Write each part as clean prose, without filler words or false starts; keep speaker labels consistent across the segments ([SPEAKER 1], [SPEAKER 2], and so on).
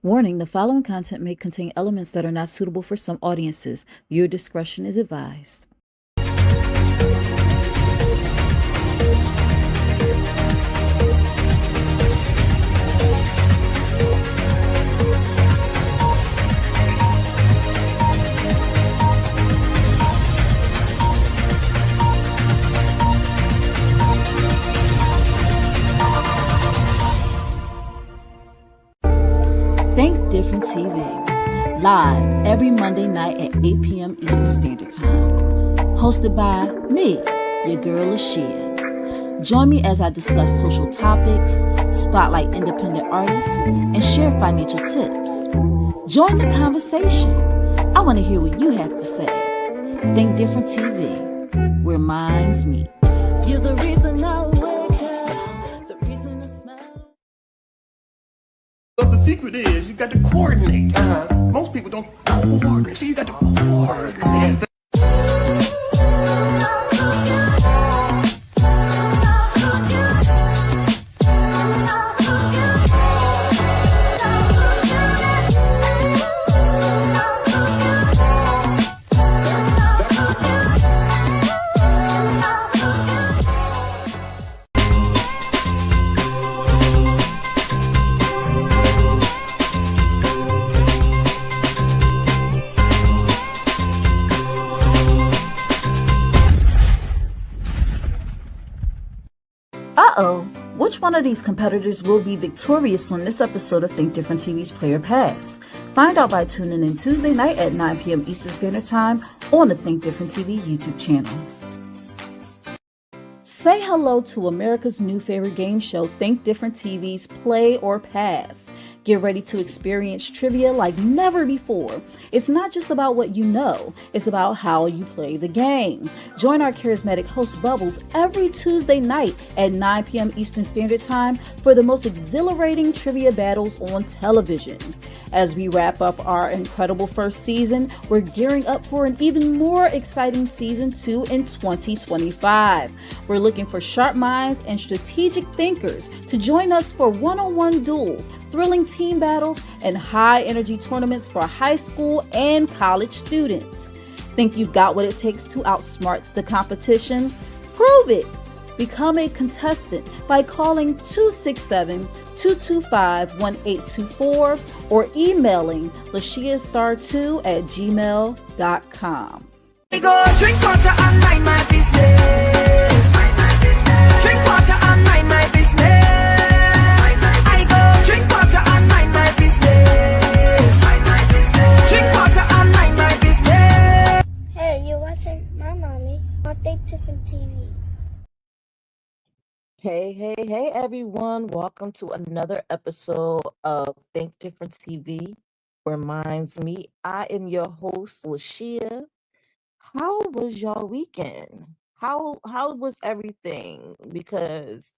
[SPEAKER 1] Warning, the following content may contain elements that are not suitable for some audiences. Your discretion is advised. Think Different TV, live every Monday night at 8 p.m. Eastern Standard Time. Hosted by me, your girl Lashia. Join me as I discuss social topics, spotlight independent artists, and share financial tips. Join the conversation. I want to hear what you have to say. Think Different TV, where minds meet. You're the reason I wake up, the reason I smile.
[SPEAKER 2] But the secret is you got to coordinate. Most people don't coordinate, so you got to coordinate.
[SPEAKER 1] Uh-oh, which one of these competitors will be victorious on this episode of Think Different TV's Player Pass? Find out by tuning in Tuesday night at 9 p.m. Eastern Standard Time on the Think Different TV YouTube channel. Say hello to America's new favorite game show, Think Different TV's Play or Pass. Get ready to experience trivia like never before. It's not just about what you know, it's about how you play the game. Join our charismatic host Bubbles every Tuesday night at 9 p.m. Eastern Standard Time for the most exhilarating trivia battles on television. As we wrap up our incredible first season, we're gearing up for an even more exciting season 2 in 2025. We're looking for sharp minds and strategic thinkers to join us for one-on-one duels, thrilling team battles, and high-energy tournaments for high school and college students. Think you've got what it takes to outsmart the competition? Prove it! Become a contestant by calling 267-225-1824 or emailing lashiastar2@gmail.com.
[SPEAKER 3] Go drink water and mind my business. Drink water and mind my business. I go drink water and mind my business. Drink water and mind my business.
[SPEAKER 4] Hey, you're watching my mommy on Think Different TV.
[SPEAKER 5] Hey, everyone. Welcome to another episode of Think Different TV, where minds meet. I am your host, Lashia. How was your weekend? How was everything? Because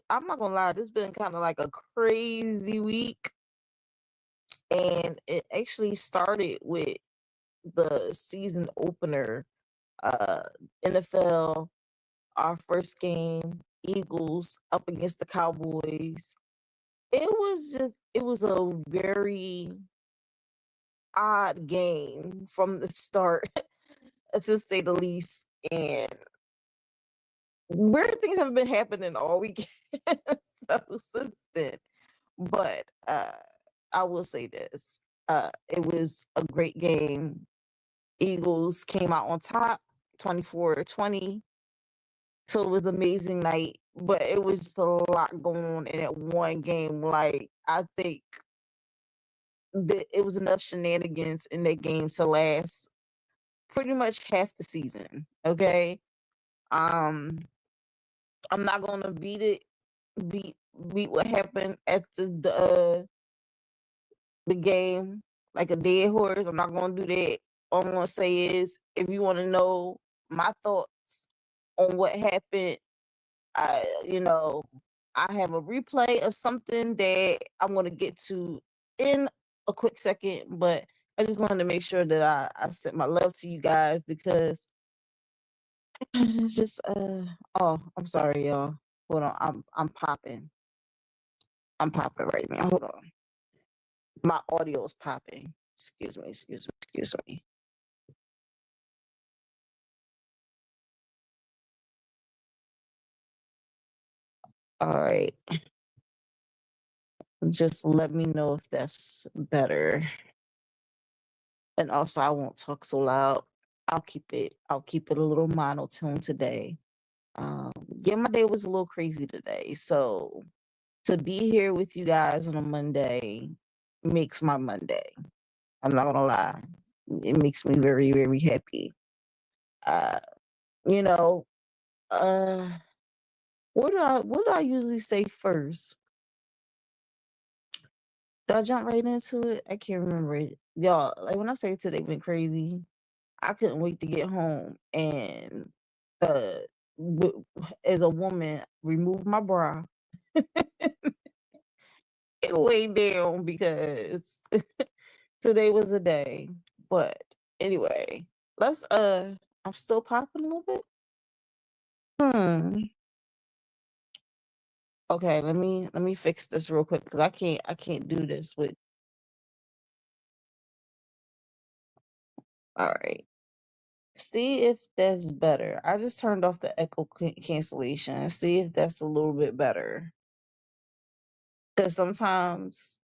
[SPEAKER 5] I'm not gonna lie, this has been kind of like a crazy week. And it actually started with the season opener, NFL, our first game, Eagles up against the Cowboys. It was a very odd game from the start, to say the least. And weird things have been happening all weekend since then. But I will say this. It was a great game. Eagles came out on top 24-20. So it was an amazing night, but it was just a lot going on in that one game. Like, I think that it was enough shenanigans in that game to last pretty much half the season. Okay. I'm not gonna beat what happened at the game like a dead horse. I'm not gonna do that. All I'm gonna say is, if you want to know my thoughts on what happened, I have a replay of something that I'm gonna get to in a quick second, but I just wanted to make sure that I sent my love to you guys, because it's just oh, I'm sorry, y'all. Hold on, I'm popping right now. Hold on. My audio is popping. Excuse me, excuse me, excuse me. All right. Just let me know if that's better. And also I won't talk so loud. I'll keep it a little monotone today. Yeah, my day was a little crazy today. So to be here with you guys on a Monday makes my Monday. I'm not gonna lie. It makes me very, very happy. Uh, you know, uh what do I usually say first? Do I jump right into it? I can't remember it. Y'all, like when I say today been crazy, I couldn't wait to get home and uh as a woman remove my bra and lay down because today was a day. But anyway, let's I'm still popping a little bit. Hmm. Okay, let me fix this real quick because I can't do this with all right. See if that's better. I just turned off the echo cancellation. See if that's a little bit better. Because sometimes,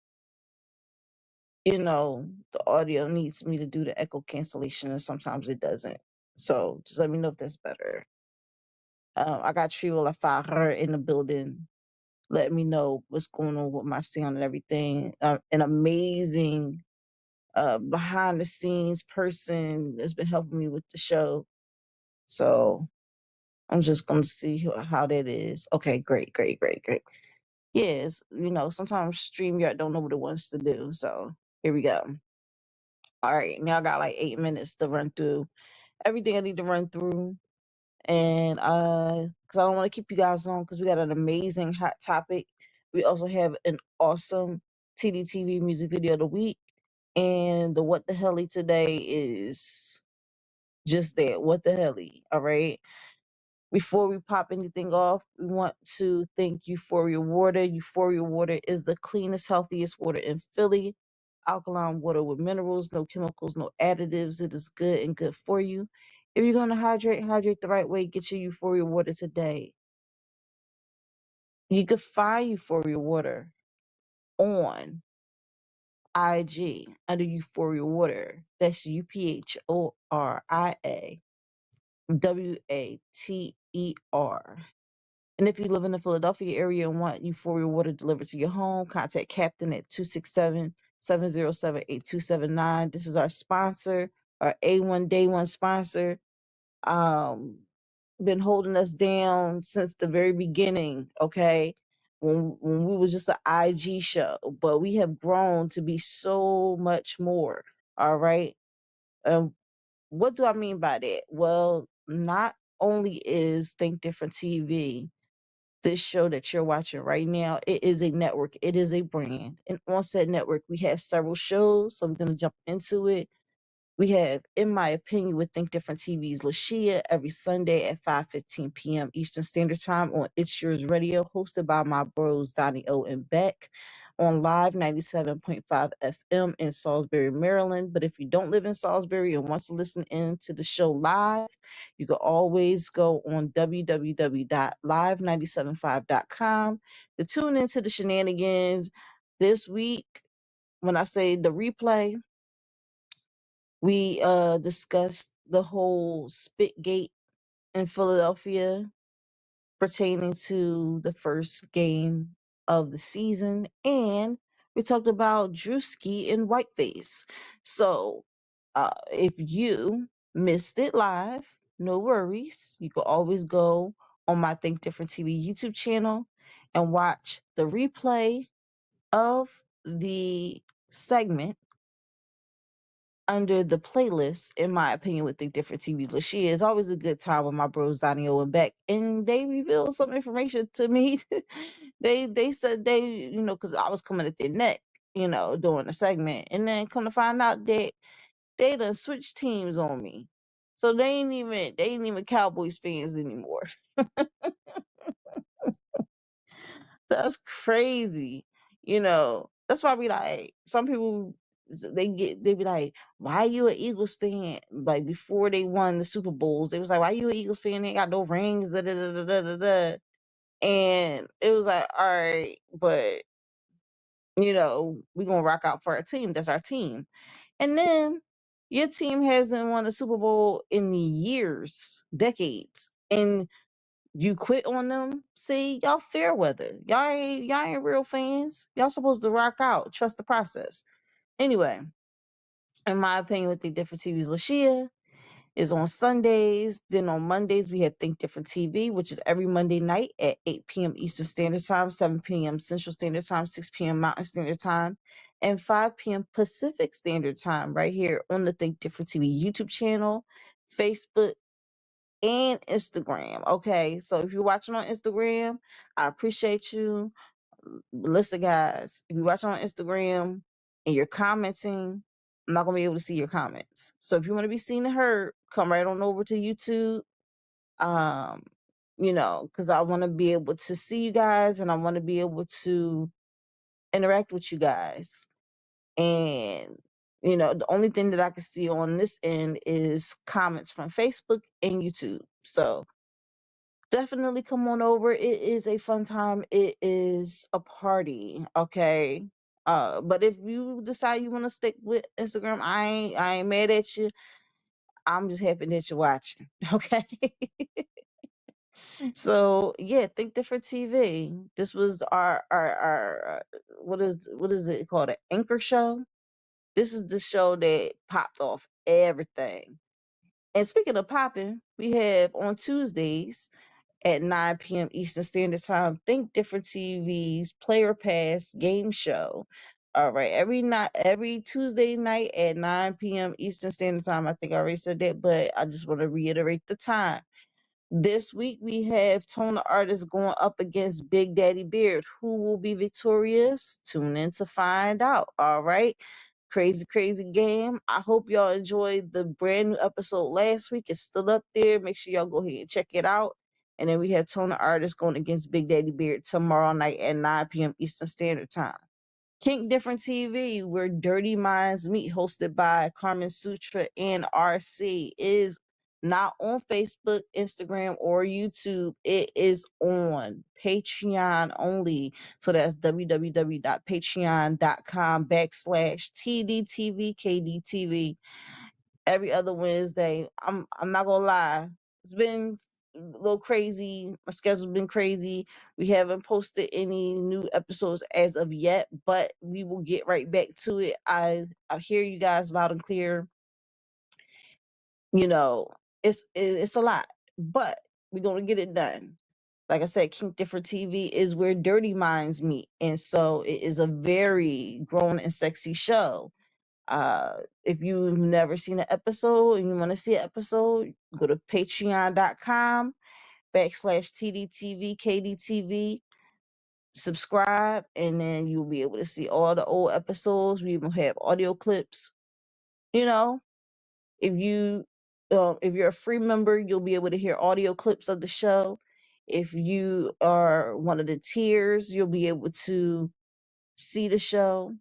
[SPEAKER 5] the audio needs me to do the echo cancellation and sometimes it doesn't. So just let me know if that's better. I got Trio La Fire in the building. Let me know what's going on with my sound and everything. An amazing behind the scenes person that's been helping me with the show. So I'm just gonna see how that is. Okay, great, great, great, great. Yes, sometimes StreamYard don't know what it wants to do. So here we go. All right, now I got like 8 minutes to run through everything I need to run through. And because I don't want to keep you guys on because we got an amazing hot topic. We also have an awesome Tdtv music video of the week. And the what the helly today is just that. What the helly, all right? Before we pop anything off, we want to thank Euphoria Water. Euphoria Water is the cleanest, healthiest water in Philly. Alkaline water with minerals, no chemicals, no additives. It is good and good for you. If you're going to hydrate the right way. Get your Euphoria Water today. You can find Euphoria Water on IG under Euphoria Water. That's UPHORIAWATER. And if you live in the Philadelphia area and want Euphoria Water delivered to your home, contact Captain at 267-707-8279. This is our sponsor, our A1 Day One sponsor. Been holding us down since the very beginning, okay? When we was just an IG show, but we have grown to be so much more, all right? What do I mean by that? Well, not only is Think Different TV this show that you're watching right now, it is a network. It is a brand. And on said network, we have several shows. So we're going to jump into it. We have, in my opinion, with Think Different TV's Lashia every Sunday at 5:15 p.m. Eastern Standard Time on It's Yours Radio, hosted by my bros Donnie O and Beck on Live 97.5 FM in Salisbury, Maryland. But if you don't live in Salisbury and want to listen in to the show live, you can always go on www.live975.com to tune into the shenanigans. This week, when I say the replay, we discussed the whole Spitgate in Philadelphia pertaining to the first game of the season, and we talked about Drewski and Whiteface. So, if you missed it live, no worries. You can always go on my Think Different TV YouTube channel and watch the replay of the segment under the playlist, in my opinion, with the different TVs. Lashia is always a good time with my bros Donnie O and Beck, and they revealed some information to me. They said because I was coming at their neck, during the segment, and then come to find out that they done switched teams on me. So they ain't even Cowboys fans anymore. That's crazy. That's why we like some people they be like, why you an Eagles fan? Like before they won the Super Bowls, they was like, why you an Eagles fan? They ain't got no rings, da da da da da da. Da. And it was like, all right, but we gonna rock out for our team. That's our team. And then your team hasn't won a Super Bowl in years, decades, and you quit on them. See, y'all fair weather. Y'all ain't real fans. Y'all supposed to rock out. Trust the process. Anyway, in my opinion, with the different TVs, Lashia is on Sundays. Then on Mondays, we have Think Different TV, which is every Monday night at 8 p.m. Eastern Standard Time, 7 p.m. Central Standard Time, 6 p.m. Mountain Standard Time, and 5 p.m. Pacific Standard Time, right here on the Think Different TV YouTube channel, Facebook, and Instagram. Okay, so if you're watching on Instagram, I appreciate you. Listen, guys, if you're watching on Instagram and you're commenting, I'm not gonna be able to see your comments. So if you want to be seen and heard, come right on over to YouTube. Um, because I want to be able to see you guys and I want to be able to interact with you guys. And the only thing that I can see on this end is comments from Facebook and YouTube. So definitely come on over. It is a fun time. It is a party. Okay. But if you decide you want to stick with Instagram, I ain't mad at you. I'm just happy that you're watching. Okay. So yeah, Think Different TV. This was our what is it called? An anchor show. This is the show that popped off everything. And speaking of popping, we have on Tuesdays at 9 p.m. Eastern Standard Time, Think Different TV's Player Pass game show. All right, every Tuesday night at 9 p.m. Eastern Standard Time. I think I already said that, but I just want to reiterate the time. This week we have Tone the Artist going up against Big Daddy Beard. Who will be victorious? Tune in to find out. All right. Crazy, crazy game. I hope y'all enjoyed the brand new episode last week. It's still up there. Make sure y'all go ahead and check it out. And then we have Tone the Artist going against Big Daddy Beard tomorrow night at 9 p.m. Eastern Standard Time. Kink Different TV, where Dirty Minds Meet, hosted by Carmen Sutra and RC, is not on Facebook, Instagram, or YouTube. It is on Patreon only. So that's www.patreon.com/TDTVKDTV. Every other Wednesday. I'm not gonna lie. It's been a little crazy. My schedule's been crazy. We haven't posted any new episodes as of yet, but we will get right back to it. I hear you guys loud and clear. You know, it's a lot, but we're gonna get it done. Like I said, Kink Different TV is where dirty minds meet, and so it is a very grown and sexy show. If you've never seen an episode and you want to see an episode, go to patreon.com/TDTVKDTV, subscribe, and then you'll be able to see all the old episodes. We even have audio clips. You know, if you're a free member, you'll be able to hear audio clips of the show. If you are one of the tiers, you'll be able to see the show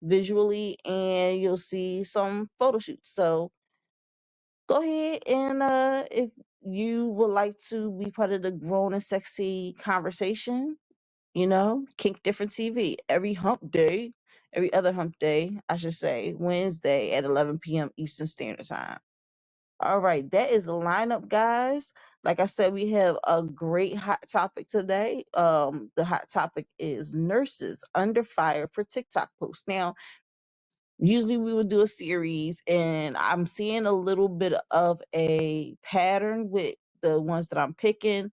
[SPEAKER 5] visually and you'll see some photo shoots. So go ahead and if you would like to be part of the grown and sexy conversation, Kink Different TV every other hump day, I should say, Wednesday at 11 p.m. Eastern Standard Time. All right, that is the lineup, guys. Like I said, we have a great hot topic today. The hot topic is nurses under fire for TikTok posts. Now, usually we would do a series, and I'm seeing a little bit of a pattern with the ones that I'm picking.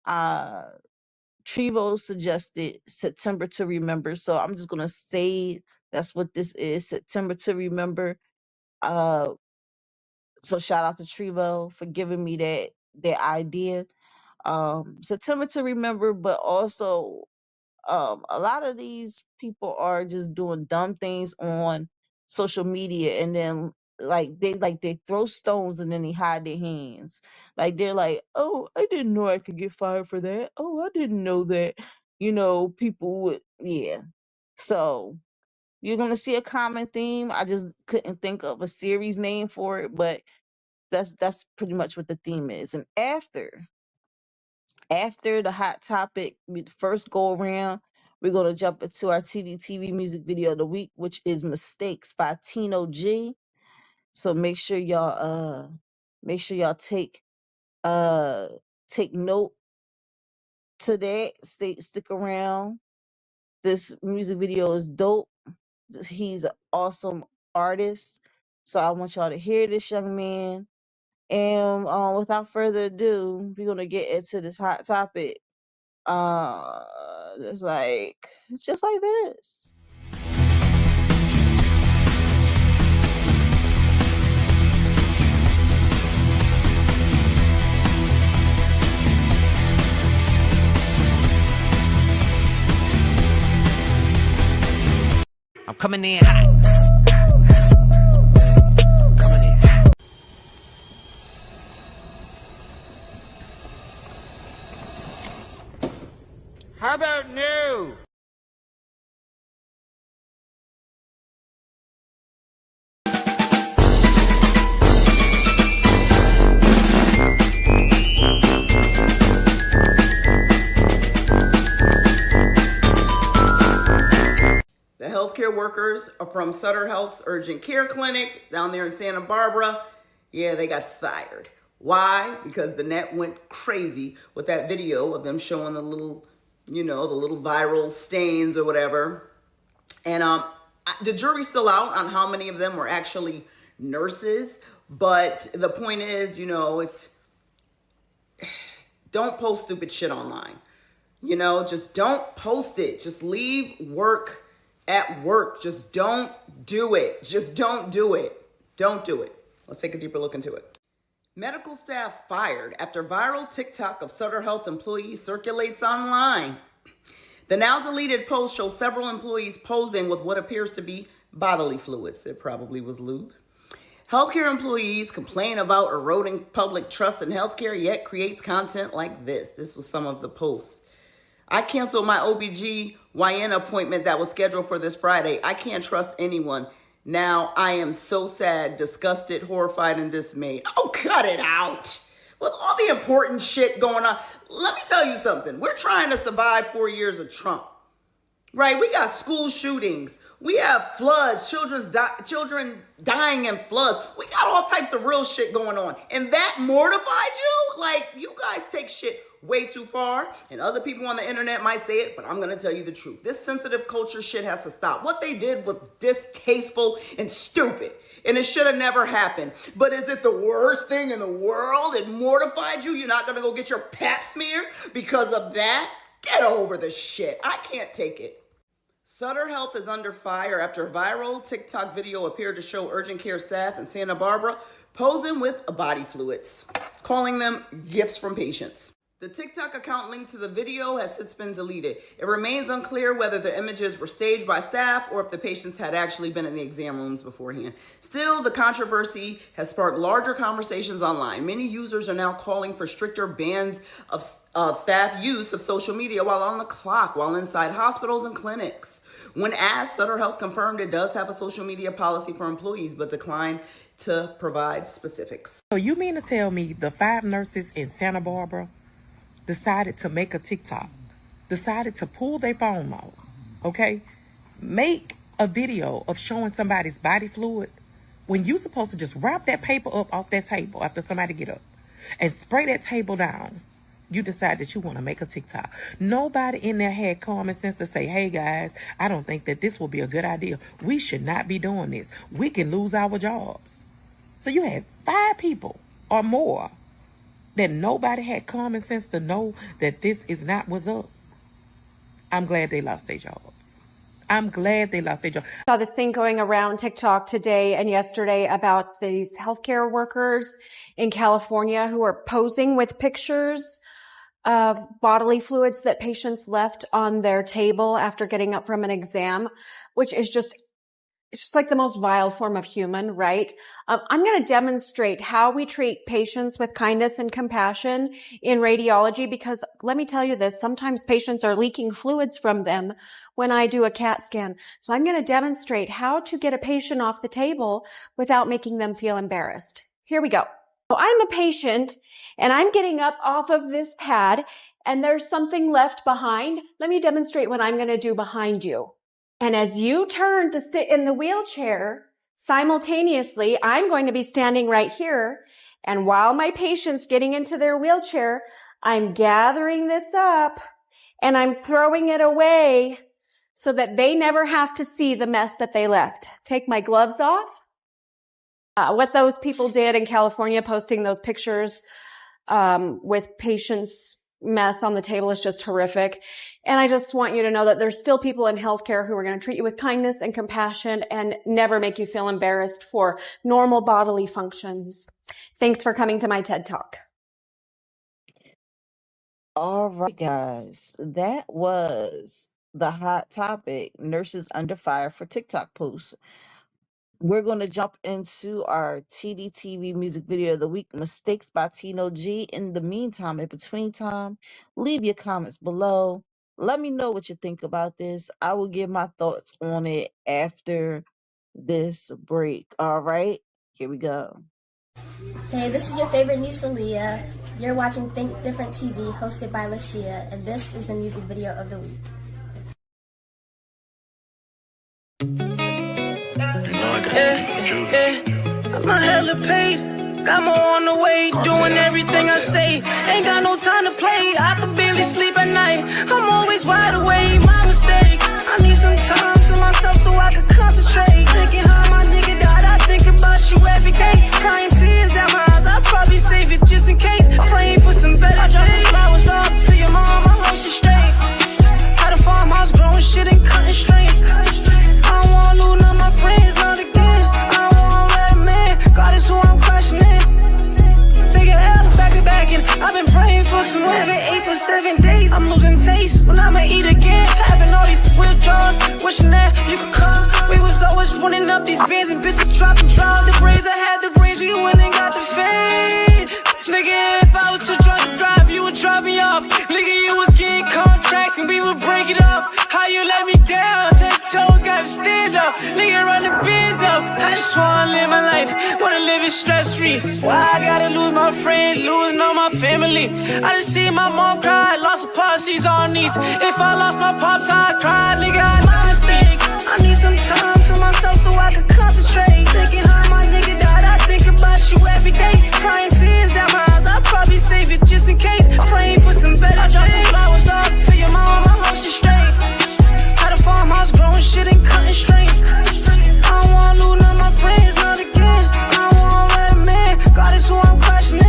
[SPEAKER 5] Trevo suggested September to Remember, so I'm just gonna say that's what this is, September to Remember. So shout out to Trevo for giving me that idea. September to Remember, but also a lot of these people are just doing dumb things on social media, and then they throw stones and then they hide their hands. Like they're like, oh, I didn't know I could get fired for that. Oh, I didn't know that. People would, yeah. So You're gonna see a common theme. I just couldn't think of a series name for it, but that's pretty much what the theme is. And after the hot topic, first go around, we're gonna jump into our Tdtv music video of the week, which is "Mistakes" by Tino G. So make sure y'all take note to that. Stick around. This music video is dope. He's an awesome artist. So I want y'all to hear this young man. And without further ado, we're gonna get into this hot topic. It's just like this.
[SPEAKER 3] I'm coming in hot. Coming in hot.
[SPEAKER 6] How about new?
[SPEAKER 7] The healthcare workers are from Sutter Health's Urgent Care Clinic down there in Santa Barbara. Yeah, they got fired. Why? Because the net went crazy with that video of them showing the little, the little viral stains or whatever. And the jury's still out on how many of them were actually nurses. But the point is, it's don't post stupid shit online. Just don't post it. Just leave work at work. Just don't do it. Just don't do it. Don't do it. Let's take a deeper look into it. Medical staff fired after viral TikTok of Sutter Health employees circulates online. The now deleted post shows several employees posing with what appears to be bodily fluids. It probably was lube. Healthcare employees complain about eroding public trust in healthcare, yet creates content like this. This was some of the posts. I canceled my OBGYN appointment that was scheduled for this Friday. I can't trust anyone. Now I am so sad, disgusted, horrified, and dismayed. Oh, cut it out. With all the important shit going on, let me tell you something. We're trying to survive 4 years of Trump, right? We got school shootings. We have floods, children dying in floods. We got all types of real shit going on. And that mortified you? Like, you guys take shit way too far, and other people on the internet might say it, but I'm gonna tell you the truth. This sensitive culture shit has to stop. What they did was distasteful and stupid, and it should have never happened. But is it the worst thing in the world? It mortified you? You're not gonna go get your pap smear because of that? Get over the shit. I can't take it. Sutter Health is under fire after a viral TikTok video appeared to show urgent care staff in Santa Barbara posing with body fluids, calling them gifts from patients. The TikTok account linked to the video has since been deleted. It remains unclear whether the images were staged by staff or if the patients had actually been in the exam rooms beforehand. Still, the controversy has sparked larger conversations online. Many users are now calling for stricter bans of staff use of social media while on the clock, while inside hospitals and clinics. When asked, Sutter Health confirmed it does have a social media policy for employees, but declined to provide specifics.
[SPEAKER 8] So you mean to tell me the 5 nurses in Santa Barbara decided to make a TikTok, decided to pull their phone out, okay? Make a video of showing somebody's body fluid when you supposed to just wrap that paper up off that table after somebody get up and spray that table down. You decide that you want to make a TikTok. Nobody in there had common sense to say, hey guys, I don't think that this will be a good idea. We should not be doing this. We can lose our jobs. So you had 5 people or more that nobody had common sense to know that this is not what's up. I'm glad they lost their jobs. I'm glad they lost their jobs.
[SPEAKER 9] Saw this thing going around TikTok today and yesterday about these healthcare workers in California who are posing with pictures of bodily fluids that patients left on their table after getting up from an exam, which is just it's just like the most vile form of human, right? I'm going to demonstrate how we treat patients with kindness and compassion in radiology, because let me tell you this, sometimes patients are leaking fluids from them when I do a CAT scan. So I'm going to demonstrate how to get a patient off the table without making them feel embarrassed. Here we go. So I'm a patient and I'm getting up off of this pad and there's something left behind. Let me demonstrate what I'm going to do behind you. And as you turn to sit in the wheelchair, simultaneously, I'm going to be standing right here. And while my patient's getting into their wheelchair, I'm gathering this up and I'm throwing it away so that they never have to see the mess that they left. Take my gloves off. What those people did in California, posting those pictures with patients' mess on the table is just horrific. And I just want you to know that there's still people in healthcare who are going to treat you with kindness and compassion and never make you feel embarrassed for normal bodily functions. Thanks for coming to my TED Talk.
[SPEAKER 5] All right, guys, that was the hot topic, nurses under fire for TikTok posts. We're going to jump into our Tdtv music video of the week, Mistakes by Tino G. In the meantime, in between time, leave your comments below. Let me know what you think about this. I will give my thoughts on it after this break. All right, here we go.
[SPEAKER 4] Hey, this is your favorite niece, Aaliyah. You're watching Think Different TV, hosted by Lashia, and this is the music video of the week.
[SPEAKER 3] I'm a hella paid. Got more on the way, doing everything I say. Ain't got no time to play. I could barely sleep at night. I'm always wide awake. My mistake. I need some time to myself so I can concentrate. Thinking how my nigga died. I think about you every day. Crying tears down my eyes. I'll probably save it just in case. Praying for some better days. I drop some flowers off to your mom. I hope she's straight. Had a farmhouse growing shit and cutting strings. I don't wanna lose none of my friends, not again. I don't wanna let a man. God is who I'm questioning. Taking L's back to back, and I've been praying for some women. 8 for 7 days. I'm losing taste when I'ma eat again. Having all these withdrawals, wishing that you could come. We was always running up these bands and bitches dropping draws. The brains I had, the brains we went and got the fade. Nigga, if I was too drunk to drive, you would drop me off. Nigga, you was getting contracts and we would break it off. How you let me down? 10 toes, gotta stand up. Nigga, run the biz up. I just wanna live my life, wanna live it stress free. Why I gotta lose my friend, losing all my family? I just see my mom cry, lost her pops, she's on knees. If I lost my pops, I'd cry, nigga, I my mistake. I need some time to myself so I can concentrate. Thinking how my nigga died, I think about you every day. Crying tears down my eyes, I'll probably save it just in case. Praying for some better days. I drop some flowers off to your mom, I hope she's straight. Had a farmhouse growing shit and cutting strings. I don't wanna lose none of my friends, not again. I don't wanna let a man. God is who I'm questioning.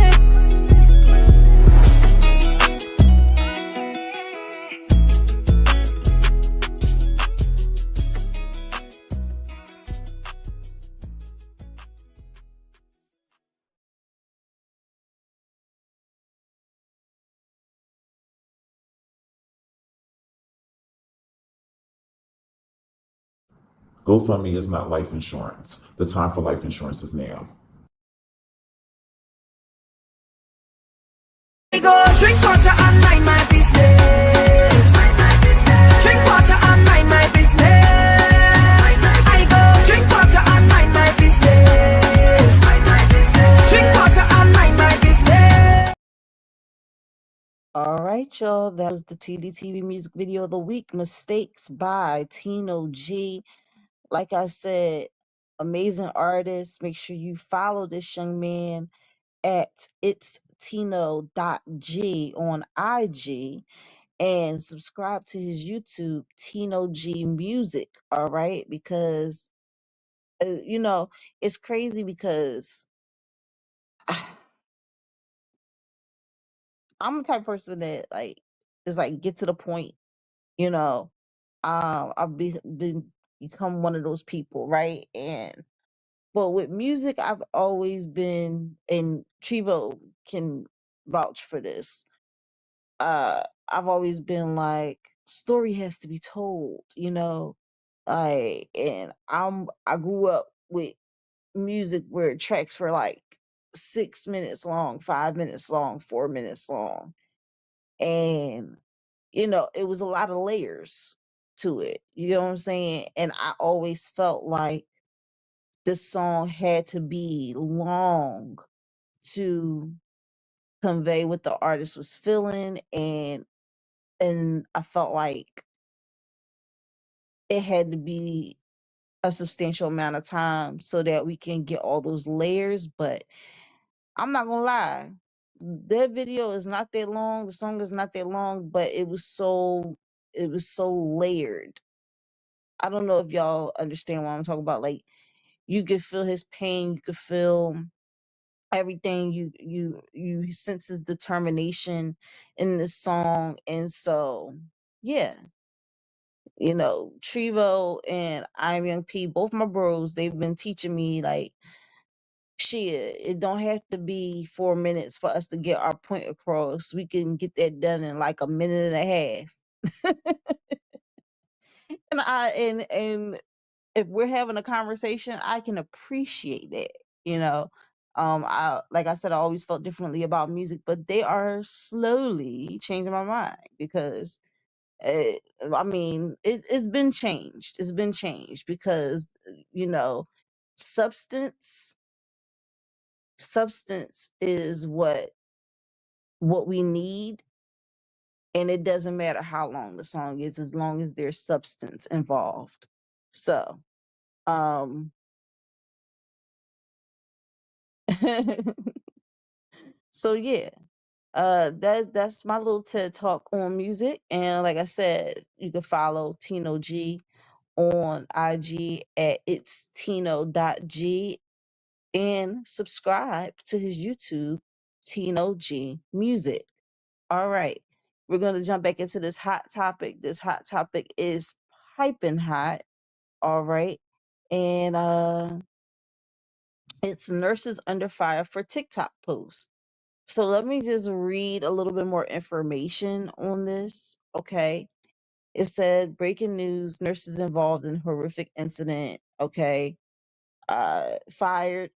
[SPEAKER 10] GoFundMe is not life insurance. The time for life insurance is now.
[SPEAKER 3] Go drink water and mind my business. Drink water and mind my business. I go drink water and mind my business. Drink water and mind my business.
[SPEAKER 5] All right, y'all. That was the Tdtv music video of the week, Mistakes by Tino G. Like I said, amazing artist. Make sure you follow this young man at it's Tino.g on IG and subscribe to his YouTube, Tino G Music. All right, because it's crazy because I'm the type of person that is get to the point. You know, I've become one of those people, right? But with music, I've always been, and Trevo can vouch for this. I've always been like, story has to be told, And I grew up with music where tracks were like 6 minutes long, 5 minutes long, 4 minutes long. And, it was a lot of layers to it. You know what I'm saying? And I always felt like this song had to be long to convey what the artist was feeling, and I felt like it had to be a substantial amount of time so that we can get all those layers. But I'm not gonna lie, that video is not that long, the song is not that long, but it was so layered. I don't know if y'all understand what I'm talking about. Like, you could feel his pain, you could feel everything, you sense his determination in this song. And so, yeah, Trevo and I'm Young P, both my bros, they've been teaching me like, shit, it don't have to be 4 minutes for us to get our point across. We can get that done in like a minute and a half. And if we're having a conversation, I can appreciate that. You know, I like I said, I always felt differently about music, but they are slowly changing my mind because, I mean, it's been changed. It's been changed because, you know, substance substance is what we need, and it doesn't matter how long the song is as long as there's substance involved. So, um so yeah, that's my little TED talk on music. And like I said, you can follow Tino G on IG at it's Tino.g, and subscribe to his YouTube, Tino G Music. All right. We're going to jump back into this hot topic. This hot topic is piping hot. All right. And it's nurses under fire for TikTok posts. So let me just read a little bit more information on this. Okay. It said breaking news, nurses involved in horrific incident. Okay. Fired.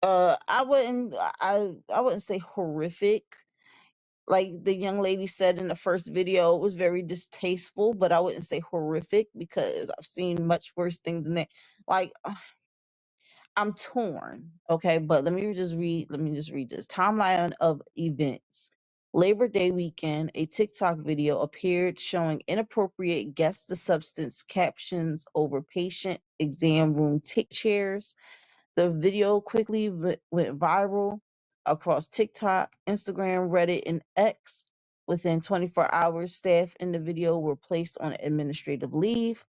[SPEAKER 5] I wouldn't say horrific. Like the young lady said in the first video, it was very distasteful, but I wouldn't say horrific because I've seen much worse things than that. Like, I'm torn. Okay, but let me just read this timeline of events. Labor Day weekend, a TikTok video appeared showing inappropriate guess the substance captions over patient exam room chairs. The video quickly went viral across TikTok, Instagram, Reddit, and X. Within 24 hours, staff in the video were placed on administrative leave.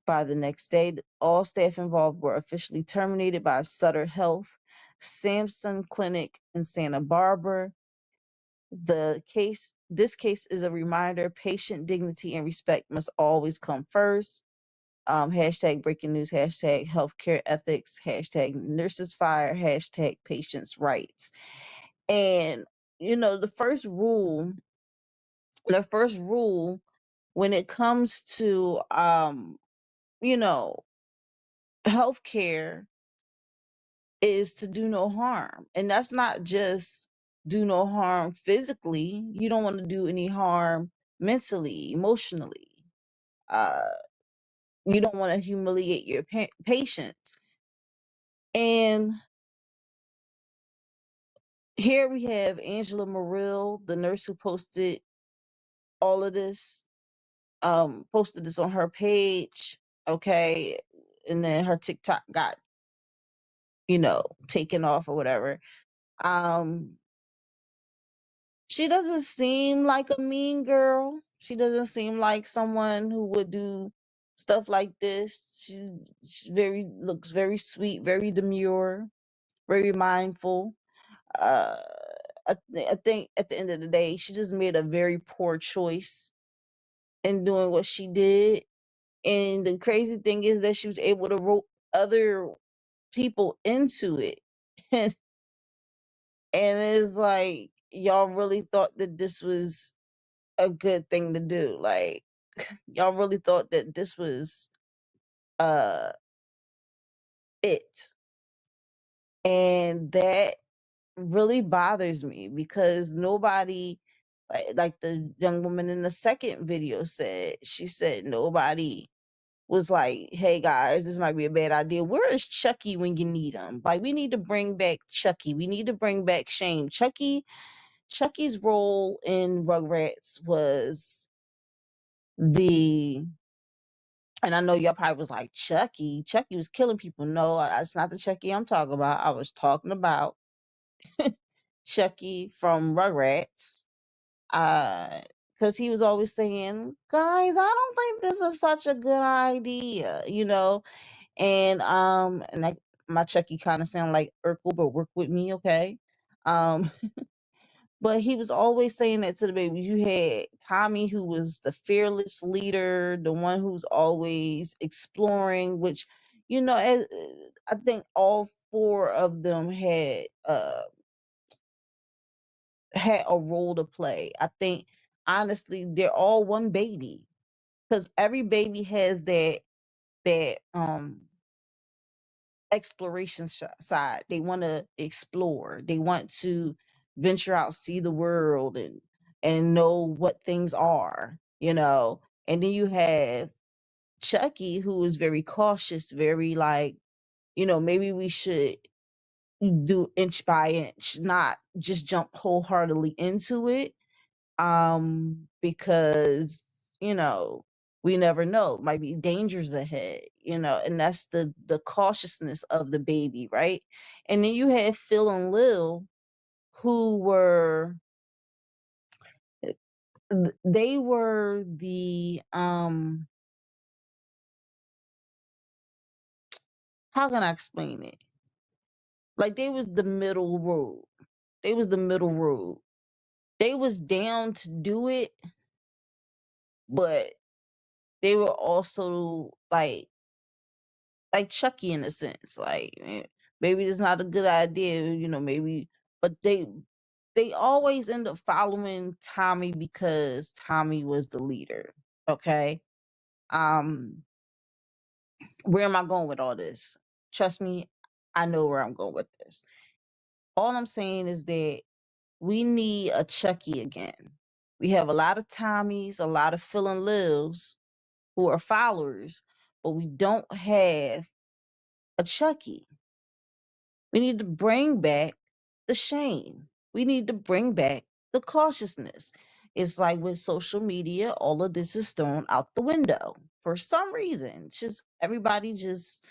[SPEAKER 5] By the next day, all staff involved were officially terminated by Sutter Health, Samson Clinic in Santa Barbara. This case is a reminder patient dignity and respect must always come first. Hashtag breaking news, hashtag healthcare ethics, hashtag nurses fire, hashtag patients rights. And the first rule when it comes to you know healthcare is to do no harm. And that's not just do no harm physically. You don't want to do any harm mentally, emotionally. Uh you don't want to humiliate your patients. And here we have Angela Morrill, the nurse who posted all of this, posted this on her page, okay, and then her TikTok got, taken off or whatever. Um, she doesn't seem like a mean girl. She doesn't seem like someone who would do stuff like this. She looks very sweet, very demure, very mindful. Uh, I think at the end of the day, she just made a very poor choice in doing what she did. And the crazy thing is that she was able to rope other people into it. and it's like, y'all really thought that this was a good thing to do. Like, y'all really thought that this was uh it. And that really bothers me because nobody, like the young woman in the second video said, she said nobody was like, hey guys, this might be a bad idea. Where is Chucky when you need him? Like, we need to bring back Chucky. We need to bring back Shame. Chucky's role in Rugrats was the, and I know y'all probably was like, Chucky was killing people. No, that's not the Chucky I'm talking about. I was talking about Chucky from Rugrats. Because he was always saying, guys, I don't think this is such a good idea, you know? And I, my Chucky kind of sound like Urkel, but work with me, okay? Um, but he was always saying that to the baby. You had Tommy, who was the fearless leader, the one who's always exploring, which, you know, I think all four of them had a role to play. I think honestly, they're all one baby because every baby has that exploration side. They want to explore. They want to venture out, see the world, and know what things are. You know, and then you have Chucky, who is very cautious, very like, you know, maybe we should do inch by inch, not just jump wholeheartedly into it, because you know, we never know, might be dangers ahead, you know, and that's the cautiousness of the baby, right? And then you had Phil and Lil, who were they were the how can I explain it, like they was the middle road. They was the middle road. They was down to do it, but they were also like Chucky in a sense. Like, maybe it's not a good idea, you know, maybe, but they always end up following Tommy because Tommy was the leader. Okay. Um, where am I going with all this? Trust me, I know where I'm going with this. All I'm saying is that we need a Chucky again. We have a lot of Tommies, a lot of Phil and Livs who are followers, but we don't have a Chucky. We need to bring back the shame. We need to bring back the cautiousness. It's like with social media, all of this is thrown out the window for some reason. It's just everybody just,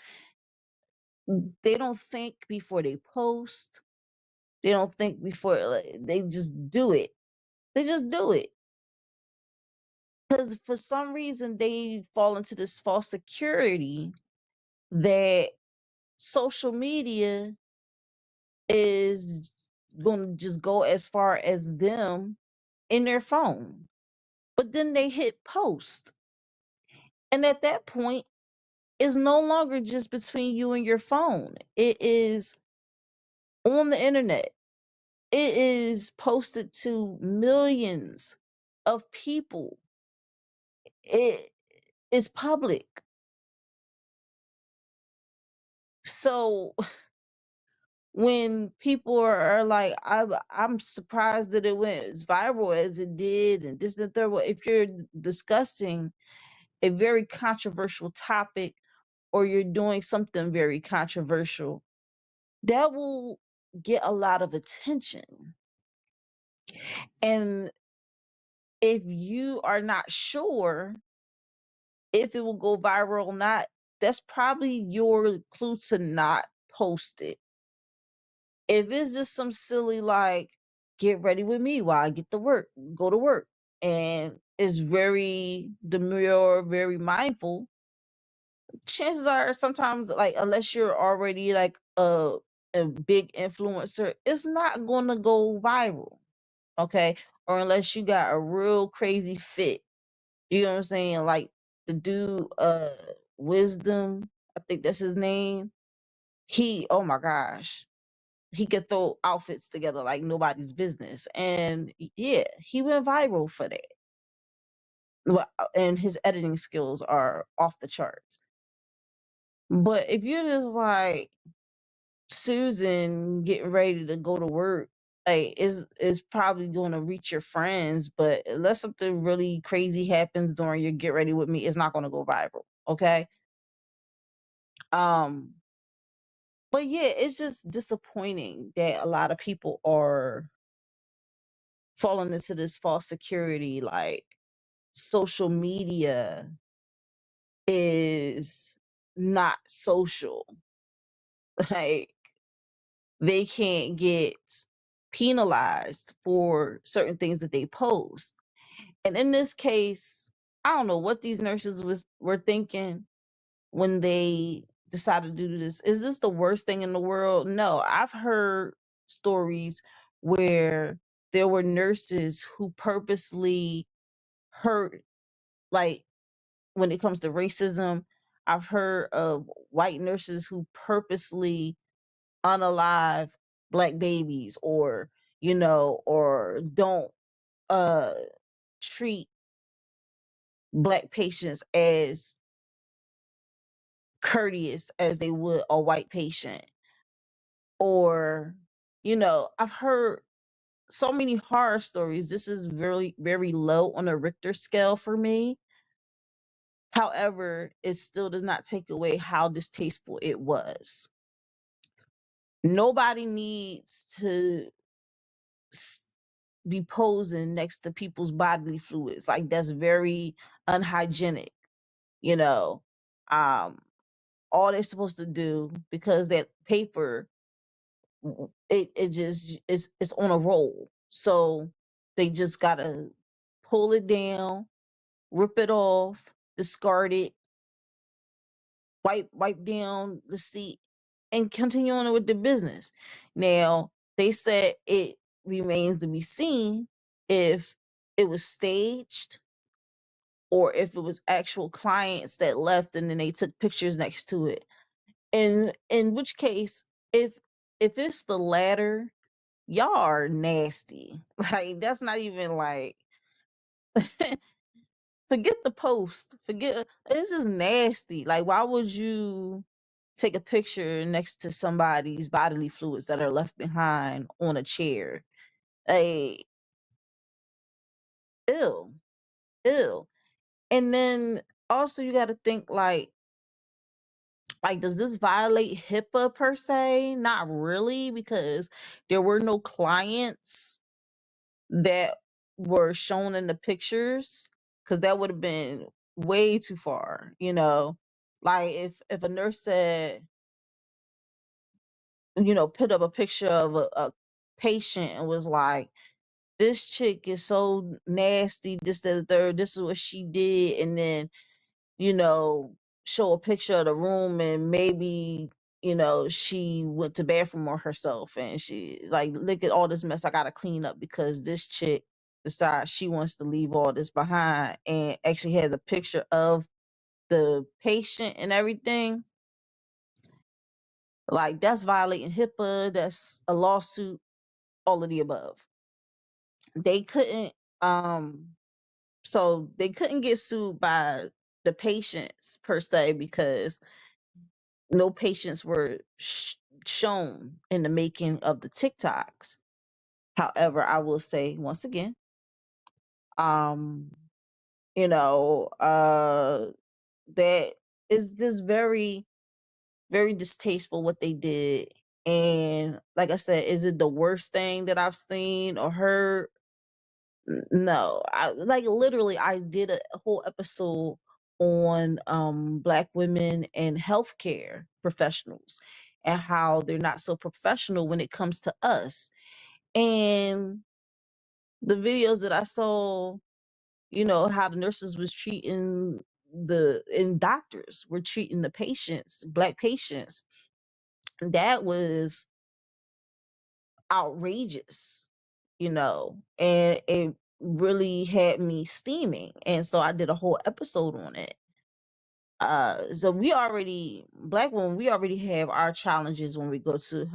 [SPEAKER 5] they don't think before they post. They don't think before, like, they just do it. They just do it. Because for some reason they fall into this false security that social media is going to just go as far as them in their phone. But then they hit post. And at that point, it's no longer just between you and your phone. It is on the internet. It is posted to millions of people. It is public. So when people are like, I'm surprised that it went as viral as it did, and this and the third. Well, if you're discussing a very controversial topic or you're doing something very controversial, that will get a lot of attention. And if you are not sure if it will go viral or not, that's probably your clue to not post it. If it's just some silly like, get ready with me while I get to work, go to work, and it's very demure, very mindful, chances are sometimes, like, unless you're already like a big influencer, it's not gonna go viral. Okay. Or unless you got a real crazy fit. You know what I'm saying? Like the dude, Wisdom, I think that's his name. He, oh my gosh, he could throw outfits together like nobody's business. And yeah, he went viral for that. and his editing skills are off the charts. But if you're just like Susan getting ready to go to work, like is probably going to reach your friends, but unless something really crazy happens during your get ready with me, it's not going to go viral. Okay. Um, but yeah, it's just disappointing that a lot of people are falling into this false security. Like social media is not social. Like they can't get penalized for certain things that they post. And in this case, I don't know what these nurses were thinking when they decided to do this. Is this the worst thing in the world? No, I've heard stories where there were nurses who purposely hurt, like when it comes to racism. I've heard of white nurses who purposely unalive black babies, or or don't uh treat black patients as courteous as they would a white patient. Or I've heard so many horror stories. This is very, very low on the Richter scale for me. However, it still does not take away how distasteful it was. Nobody needs to s- be posing next to people's bodily fluids. Like, that's very unhygienic. you know um all they're supposed to do, because that paper, it just it's on a roll, so they just gotta pull it down, rip it off, discard it, wipe down the seat, and continue on with the business. Now, they said it remains to be seen if it was staged, or if it was actual clients that left and then they took pictures next to it. And in which case, if it's the latter, y'all are nasty. Like, that's not even like forget the post. Forget, it's just nasty. Like, why would you take a picture next to somebody's bodily fluids that are left behind on a chair? Like, ew, ew. And then also you gotta think like, does this violate HIPAA per se? Not really, because there were no clients that were shown in the pictures, because that would have been way too far. Like, if a nurse said, put up a picture of a patient and was like, this chick is so nasty, this, that, the third, this is what she did, and then you know, show a picture of the room, and maybe, she went to bathroom on herself and she like, look at all this mess I gotta clean up because this chick decides she wants to leave all this behind, and actually has a picture of the patient and everything. Like, that's violating HIPAA, that's a lawsuit, all of the above. They couldn't so they couldn't get sued by the patients per se, because no patients were shown in the making of the TikToks. However, I will say once again, um, you know, uh, that is just very, very distasteful what they did. And like I said, is it the worst thing that I've seen or heard? No, I like, literally, I did a whole episode on black women and healthcare professionals, and how they're not so professional when it comes to us. And the videos that I saw, how the nurses was treating and doctors were treating the patients, black patients, that was outrageous, and it really had me steaming. And so I did a whole episode on it. So black women, we already have our challenges when we go to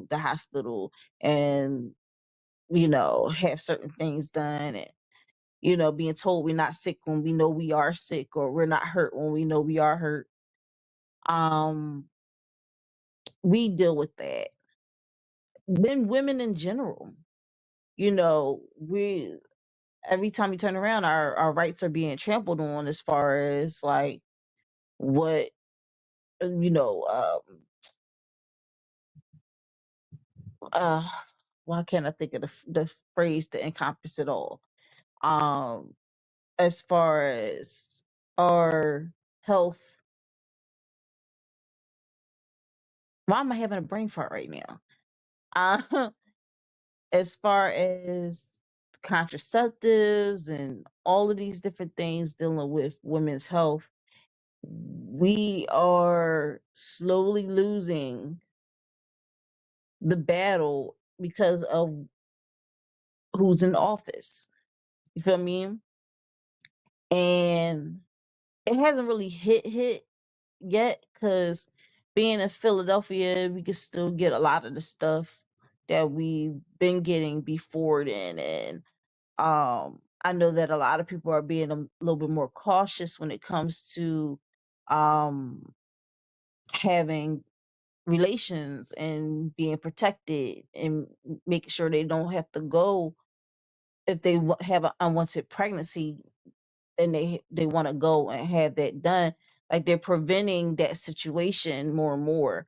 [SPEAKER 5] the hospital, and have certain things done. being told we're not sick when we know we are sick, or we're not hurt when we know we are hurt. We deal with that. Then women in general, we every time you turn around, our rights are being trampled on, as far as like what you know uh why can't I think of the phrase to encompass it all? Um, as far as our health, why am I having a brain fart right now? As far as contraceptives and all of these different things dealing with women's health, we are slowly losing the battle because of who's in office. You feel me? And it hasn't really hit yet, because being in Philadelphia, we can still get a lot of the stuff that we've been getting before then. And I know that a lot of people are being a little bit more cautious when it comes to um having relations and being protected, and making sure they don't have to go if they have an unwanted pregnancy, and they want to go and have that done. Like, they're preventing that situation more and more.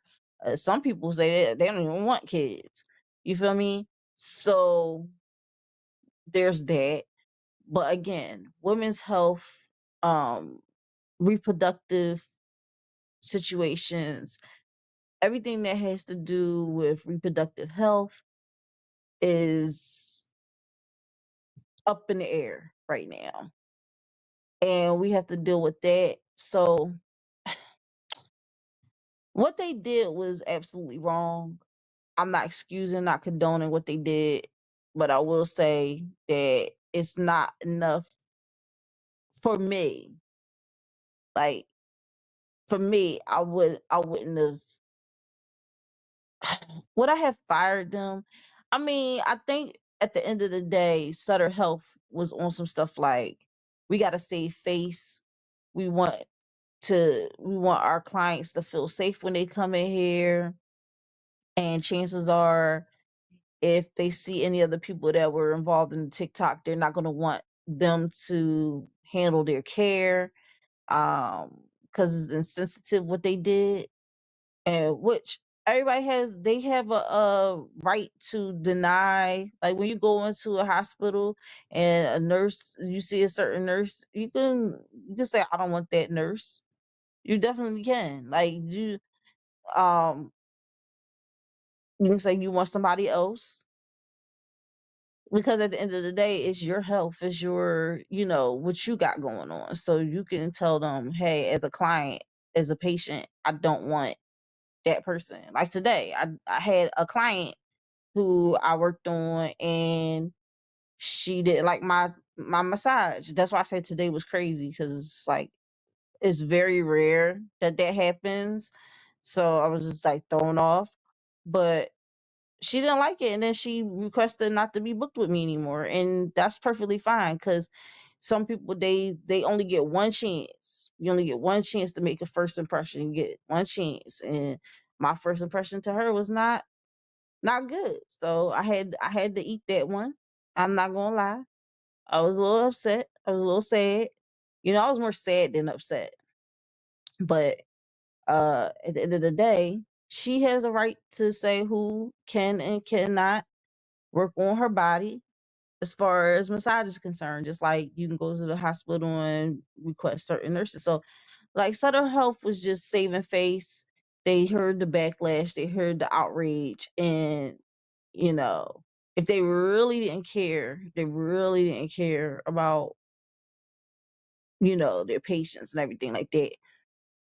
[SPEAKER 5] Some people say they don't even want kids. You feel me? So there's that. But again, women's health, um reproductive situations, everything that has to do with reproductive health is up in the air right now, and we have to deal with that. So what they did was absolutely wrong. I'm not excusing, not condoning what they did, but I will say that it's not enough for me. Like, for me, I wouldn't have would I have fired them? I mean, I think at the end of the day, Sutter Health was on some stuff like, we got to save face. We want we want our clients to feel safe when they come in here. And chances are, if they see any other people that were involved in the TikTok, they're not going to want them to handle their care, because it's insensitive what they did. And which everybody they have a right to deny. Like, when you go into a hospital and a nurse, you see a certain nurse, you can say, I don't want that nurse. You definitely can. Like, um you can say you want somebody else, because at the end of the day, it's your health, it's your, what you got going on. So you can tell them, hey, as a client, as a patient, I don't want that person. Like today, I had a client who I worked on, and she did like my massage. That's why I said today was crazy, because it's like, it's very rare that happens. So I was just like thrown off. But she didn't like it, and then she requested not to be booked with me anymore, and that's perfectly fine, because some people, they only get one chance. You only get one chance to make a first impression. You get one chance, and my first impression to her was not good. So I had to eat that one. I'm not gonna lie. I was a little upset. I was a little sad. I was more sad than upset. But at the end of the day, she has a right to say who can and cannot work on her body as far as massage is concerned. Just like you can go to the hospital and request certain nurses. So, like, Sutter Health was just saving face. They heard the backlash, they heard the outrage, and you know, if they really didn't care, they really didn't care about their patients and everything like that,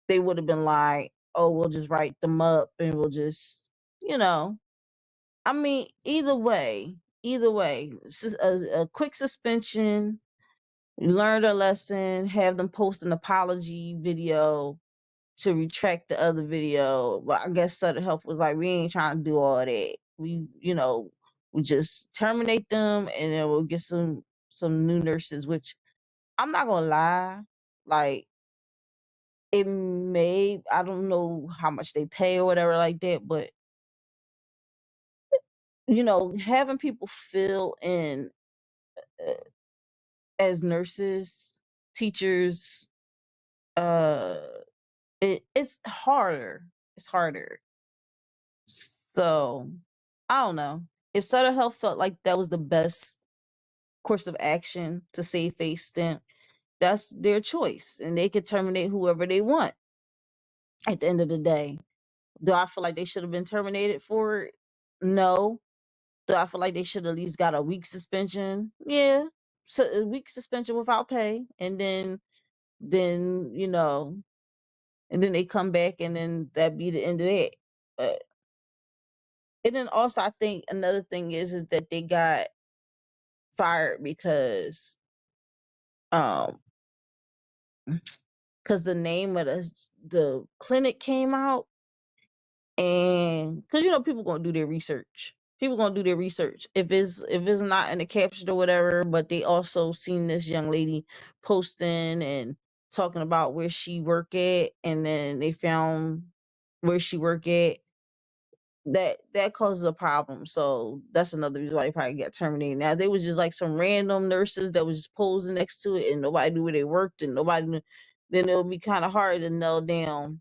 [SPEAKER 5] they would have been like, oh, we'll just write them up, and we'll just, you know, I mean, either way, a quick suspension, you learned a lesson, have them post an apology video to retract the other video. But I guess Southern Health was like, we ain't trying to do all that. We just terminate them, and then we'll get some some new nurses, which I'm not gonna lie, like it may, I don't know how much they pay or whatever like that, but having people fill in uh, as nurses, teachers, uh it's harder. It's harder. So I don't know. If Sutter Health felt like that was the best course of action to save face, then that's their choice. And they could terminate whoever they want at the end of the day. Do I feel like they should have been terminated for it? No. Do I feel like they should at least got a week suspension? Yeah. So a week suspension without pay. And then and then they come back and then that be the end of that. But and then also I think another thing is that they got fired um because the name of the clinic came out, and because people gonna do their research. People gonna do their research. If it's not in the caption or whatever, but they also seen this young lady posting and talking about where she work at, and then they found where she work at, that causes a problem. So that's another reason why they probably got terminated. Now, if they was just like some random nurses that was just posing next to it and nobody knew where they worked and nobody knew, then it would be kind of hard to nail down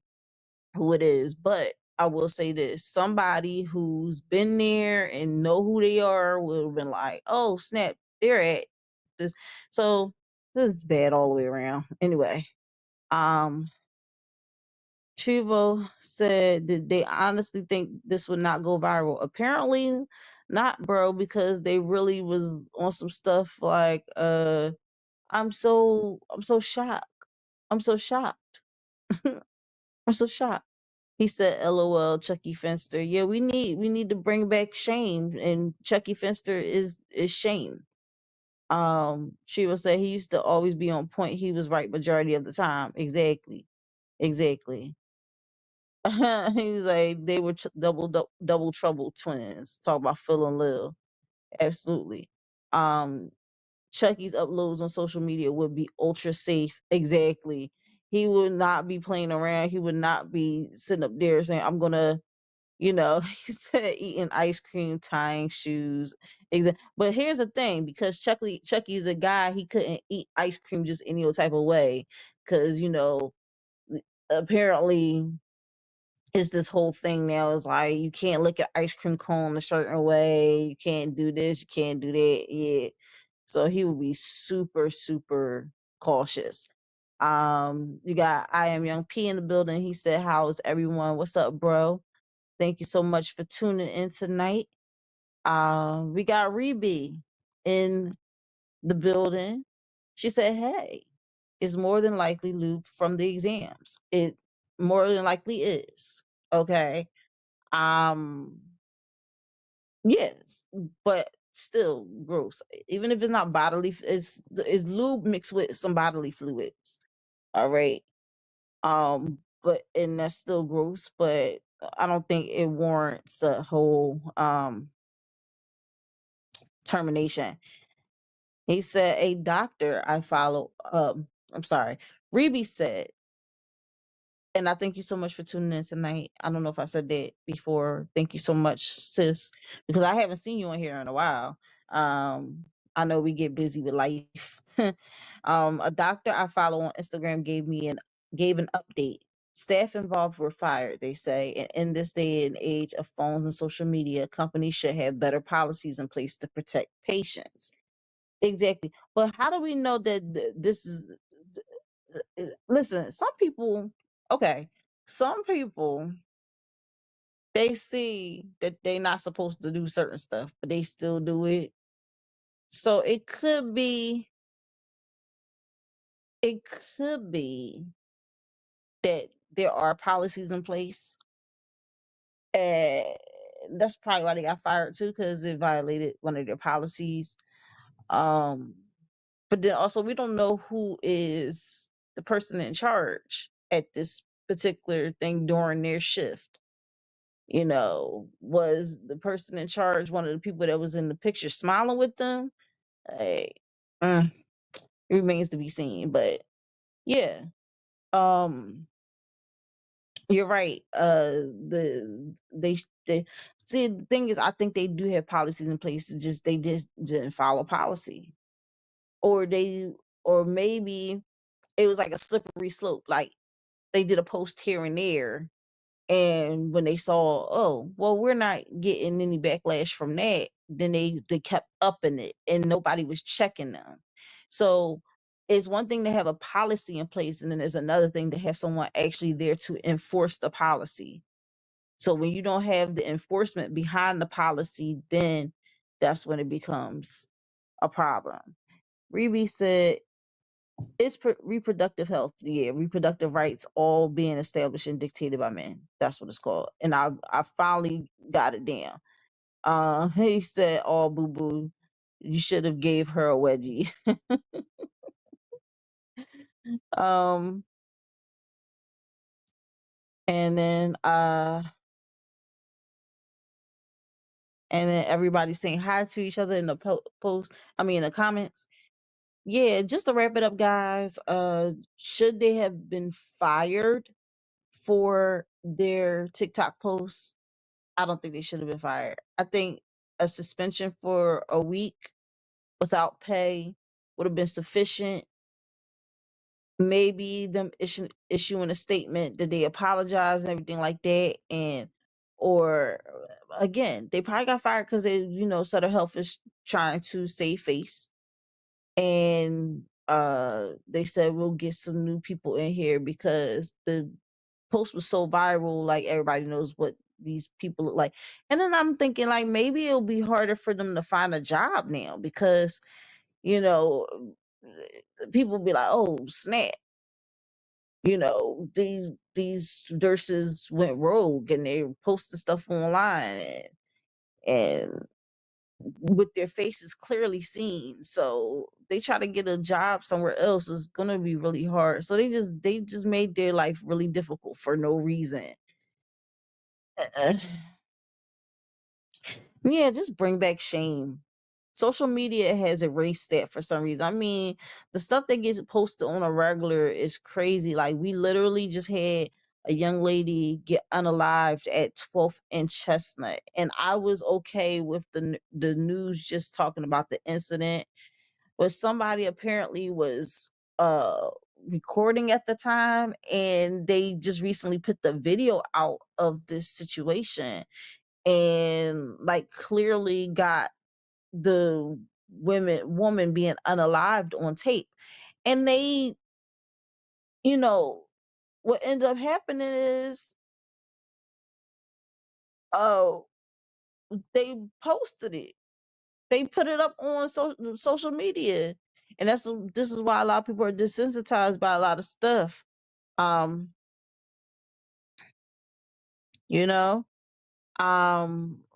[SPEAKER 5] who it is. But I will say this: somebody who's been there and know who they are would have been like, "Oh snap, they're at this." So this is bad all the way around. Anyway, um, Chivo said that they honestly think this would not go viral. Apparently not, bro, because they really was on some stuff like I'm so shocked. I'm so shocked. I'm so shocked. He said, LOL, Chucky Finster. Yeah, we need to bring back shame, and Chucky Finster is shame. Chivo said he used to always be on point. He was right majority of the time. Exactly. Exactly. He's like they were double trouble twins. Talk about Phil and Lil. Absolutely. Um, Chucky's uploads on social media would be ultra safe. Exactly. He would not be playing around. He would not be sitting up there saying, "I'm gonna," he said eating ice cream, tying shoes. But here's the thing: because Chucky's a guy, he couldn't eat ice cream just any old type of way, because apparently it's this whole thing now. Is like you can't look at ice cream cone a certain way. You can't do this. You can't do that. Yeah. So he would be super, super cautious. You got I am Young P in the building. He said, "How is everyone? What's up, bro? Thank you so much for tuning in tonight." We got Rebe in the building. She said, "Hey, it's more than likely Luke from the exams. It more than likely is. Okay. Um, yes, but still gross. Even if it's not bodily, it's lube mixed with some bodily fluids. All right. But and that's still gross, but I don't think it warrants a whole termination." He said, "A doctor I follow, I'm sorry, Rebe said, and I thank you so much for tuning in tonight. I don't know if I said that before. Thank you so much, sis, because I haven't seen you on here in a while. Um, I know we get busy with life." A doctor I follow on Instagram gave an update. Staff involved were fired, they say. And in this day and age of phones and social media, companies should have better policies in place to protect patients. Exactly. But how do we know that this is listen, some people, okay, some people they see that they're not supposed to do certain stuff, but they still do it. So it could be that there are policies in place, and that's probably why they got fired too, because it violated one of their policies. Um, but then also we don't know who is the person in charge at this particular thing during their shift. Was the person in charge one of the people that was in the picture smiling with them? Like, it remains to be seen. But yeah, um, you're right. They see, the thing is, I think they do have policies in place. It's just they just didn't follow policy, or or maybe it was like a slippery slope. Like they did a post here and there, and when they saw, oh, well, we're not getting any backlash from that, then they kept upping it, and nobody was checking them. So it's one thing to have a policy in place, and then there's another thing to have someone actually there to enforce the policy. So when you don't have the enforcement behind the policy, then that's when it becomes a problem. Reby said it's reproductive health. Yeah, reproductive rights all being established and dictated by men. That's what it's called. And I finally got it down. He said, "Oh, boo boo, you should have gave her a wedgie." um, and then everybody's saying hi to each other in the post. I mean, in the comments. Yeah, just to wrap it up, guys. Should they have been fired for their TikTok posts? I don't think they should have been fired. I think a suspension for a week without pay would have been sufficient. Maybe them issuing a statement that they apologize and everything like that, and or again, they probably got fired because they, Sutter Health is trying to save face, and they said we'll get some new people in here because the post was so viral, like everybody knows what these people look like. And then I'm thinking, like, maybe it'll be harder for them to find a job now because, you know, people be like, oh, snap. These nurses went rogue and they posted stuff online, and with their faces clearly seen. So they try to get a job somewhere else is gonna be really hard. So they just made their life really difficult for no reason. Uh, yeah, just bring back shame. Social media has erased that for some reason. I mean, the stuff that gets posted on a regular is crazy. Like, we literally just had a young lady get unalived at 12th and Chestnut, and I was okay with the news just talking about the incident, but somebody apparently was recording at the time, and they just recently put the video out of this situation, and like clearly got the woman being unalived on tape. And they, what ended up happening is, oh, they posted it. They put it up on social media. And this is why a lot of people are desensitized by a lot of stuff. Um, you know,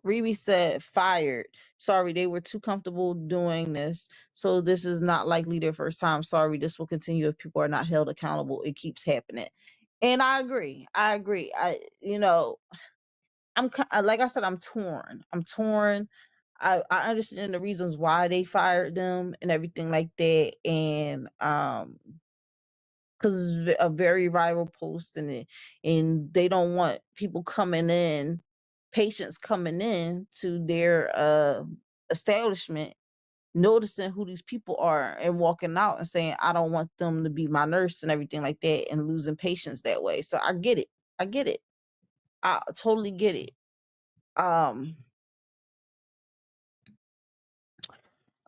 [SPEAKER 5] Reby said fired. Sorry, they were too comfortable doing this. So this is not likely their first time. Sorry, this will continue if people are not held accountable. It keeps happening. And I agree. Like I said, I'm torn. I understand the reasons why they fired them and everything like that. And because it's a very viral post, and they don't want people coming in, patients coming in to their establishment, noticing who these people are and walking out and saying, I don't want them to be my nurse and everything like that, and losing patients that way. So I get it. I totally get it.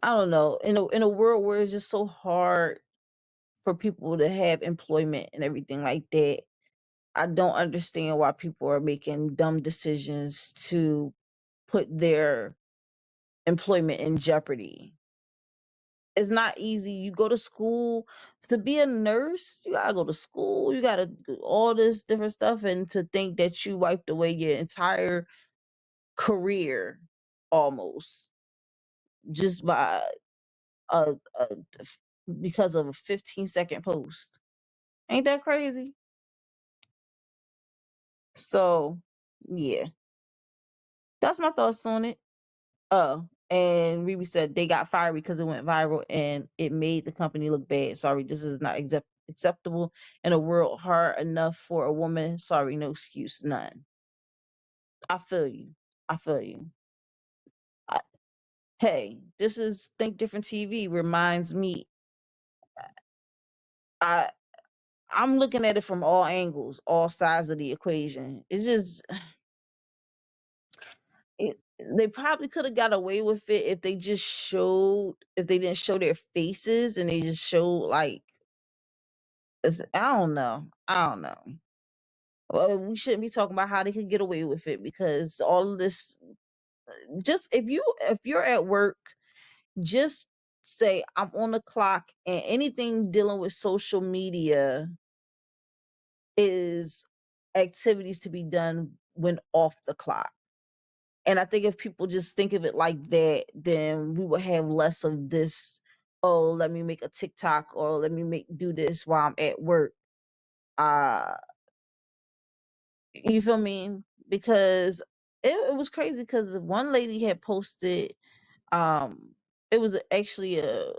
[SPEAKER 5] I don't know. In a world where it's just so hard for people to have employment and everything like that, I don't understand why people are making dumb decisions to put their employment in jeopardy. It's not easy. You go to school to be a nurse, you gotta go to school, you gotta do all this different stuff, and to think that you wiped away your entire career almost just by a because of a 15-second post. Ain't that crazy? So yeah. That's my thoughts on it. And Riri said they got fired because it went viral and it made the company look bad. Sorry, this is not acceptable in a world hard enough for a woman. Sorry, no excuse, none. I feel you. I feel you. Hey, this is Think Different TV. Reminds me, I I'm looking at it from all angles, all sides of the equation. It's just they probably could have got away with it if they just showed, if they didn't show their faces and they just showed like, I don't know. I don't know. Well, we shouldn't be talking about how they could get away with it because all of this, just if you're at work, just say I'm on the clock, and anything dealing with social media is activities to be done when off the clock. And I think if people just think of it like that, then we would have less of this, oh, let me make a TikTok or let me do this while I'm at work. Uh you feel me? Because it was crazy because one lady had posted, um it was actually a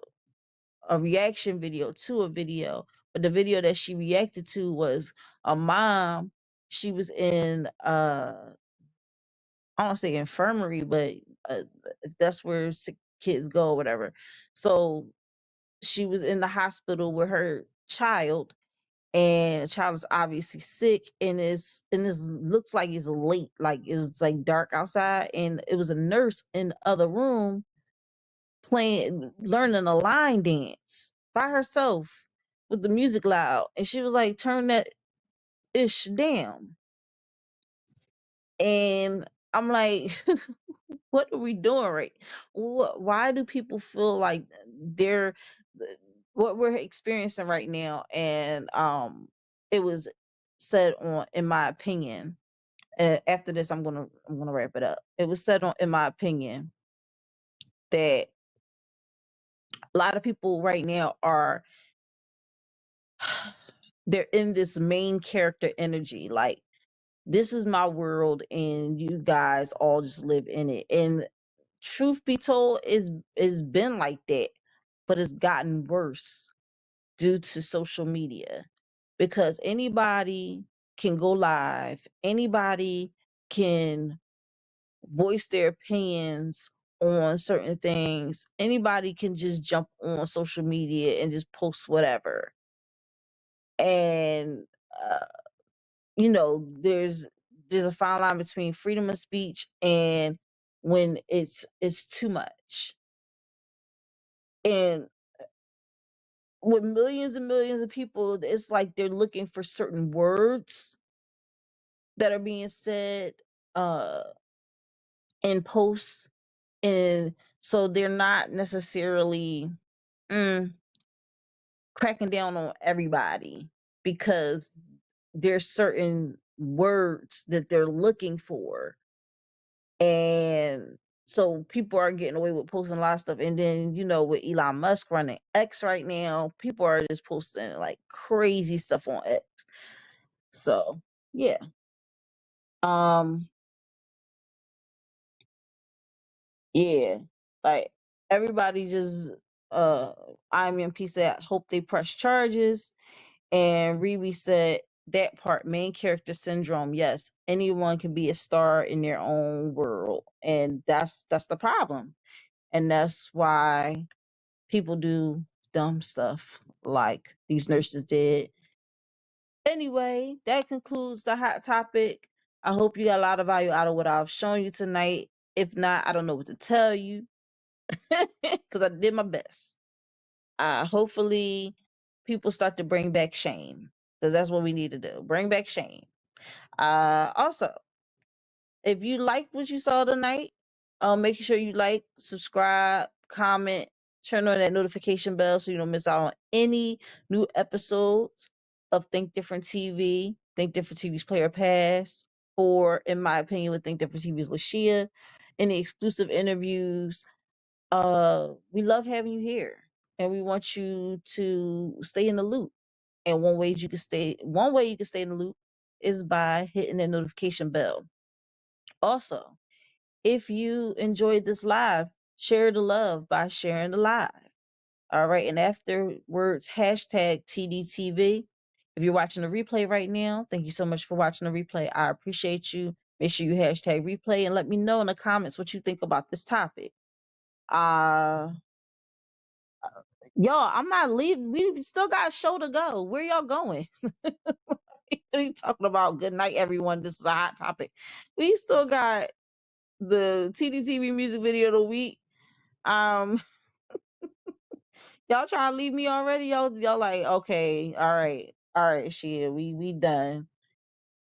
[SPEAKER 5] reaction video to a video, but the video that she reacted to was a mom. She was in I don't say infirmary, but uh, if that's where sick kids go or whatever. So she was in the hospital with her child, and the child is obviously sick, and this looks like it's late, like it's like dark outside, and it was a nurse in the other room learning a line dance by herself with the music loud, and she was like, "Turn that ish down," and I'm like, what are we doing right? Why do people feel like they're what we're experiencing right now? And it was said on, in my opinion, after this, I'm gonna wrap it up. It was said on, in my opinion, that a lot of people right now are they're in this main character energy, like this is my world and you guys all just live in it. And truth be told, is been like that, but it's gotten worse due to social media, because anybody can go live, anybody can voice their opinions on certain things, anybody can just jump on social media and just post whatever. And there's a fine line between freedom of speech and when it's too much. And with millions and millions of people, it's like they're looking for certain words that are being said uh in posts, and so they're not necessarily mm, cracking down on everybody, because there's certain words that they're looking for. And so people are getting away with posting a lot of stuff. And then, with Elon Musk running X right now, people are just posting like crazy stuff on X. So yeah. Um yeah. Like everybody just IMP said, hope they press charges. And Riri said that part, main character syndrome. Yes, anyone can be a star in their own world. And that's the problem. And that's why people do dumb stuff like these nurses did. Anyway, that concludes the hot topic. I hope you got a lot of value out of what I've shown you tonight. If not, I don't know what to tell you because I did my best. Hopefully, people start to bring back shame, because that's what we need to do. Bring back shame. Also, if you like what you saw tonight, make sure you like, subscribe, comment, turn on that notification bell so you don't miss out on any new episodes of Think Different TV, Think Different TV's Player Pass, or in my opinion, with Think Different TV's Lashia, any exclusive interviews. We love having you here, and we want you to stay in the loop. And one way you can stay in the loop is by hitting that notification bell. Also, if you enjoyed this live, share the love by sharing the live. All right. And afterwards, hashtag TDTV. If you're watching the replay right now, thank you so much for watching the replay. I appreciate you. Make sure you hashtag replay and let me know in the comments what you think about this topic. Y'all, I'm not leaving. We still got a show to go. Where y'all going? What are you talking about? Good night, everyone. This is a hot topic. We still got the TDTV music video of the week. Y'all trying to leave me already? Y'all like, okay, all right, shit. We done.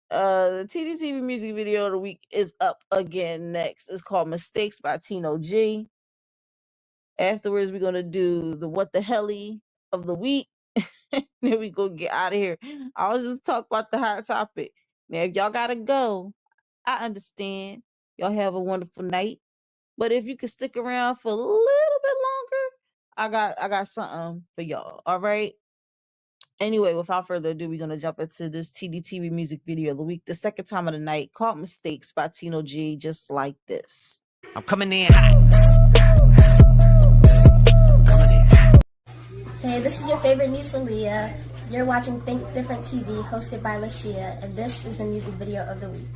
[SPEAKER 5] The TDTV music video of the week is up again next. It's called Mistakes by Tino G. Afterwards, we're gonna do the what the helly of the week. Then we go get out of here. I was just talk about the hot topic. Now, if y'all gotta go, I understand. Y'all have a wonderful night. But if you could stick around for a little bit longer, I got something for y'all. All right. Anyway, without further ado, we're gonna jump into this TDTV music video of the week, the second time of the night, called Mistakes by Tino G, just like this.
[SPEAKER 3] I'm coming in hot.
[SPEAKER 4] Hey, this is your favorite niece, Aaliyah. You're watching Think Different TV, hosted by Lashia, and this is the music video of the week.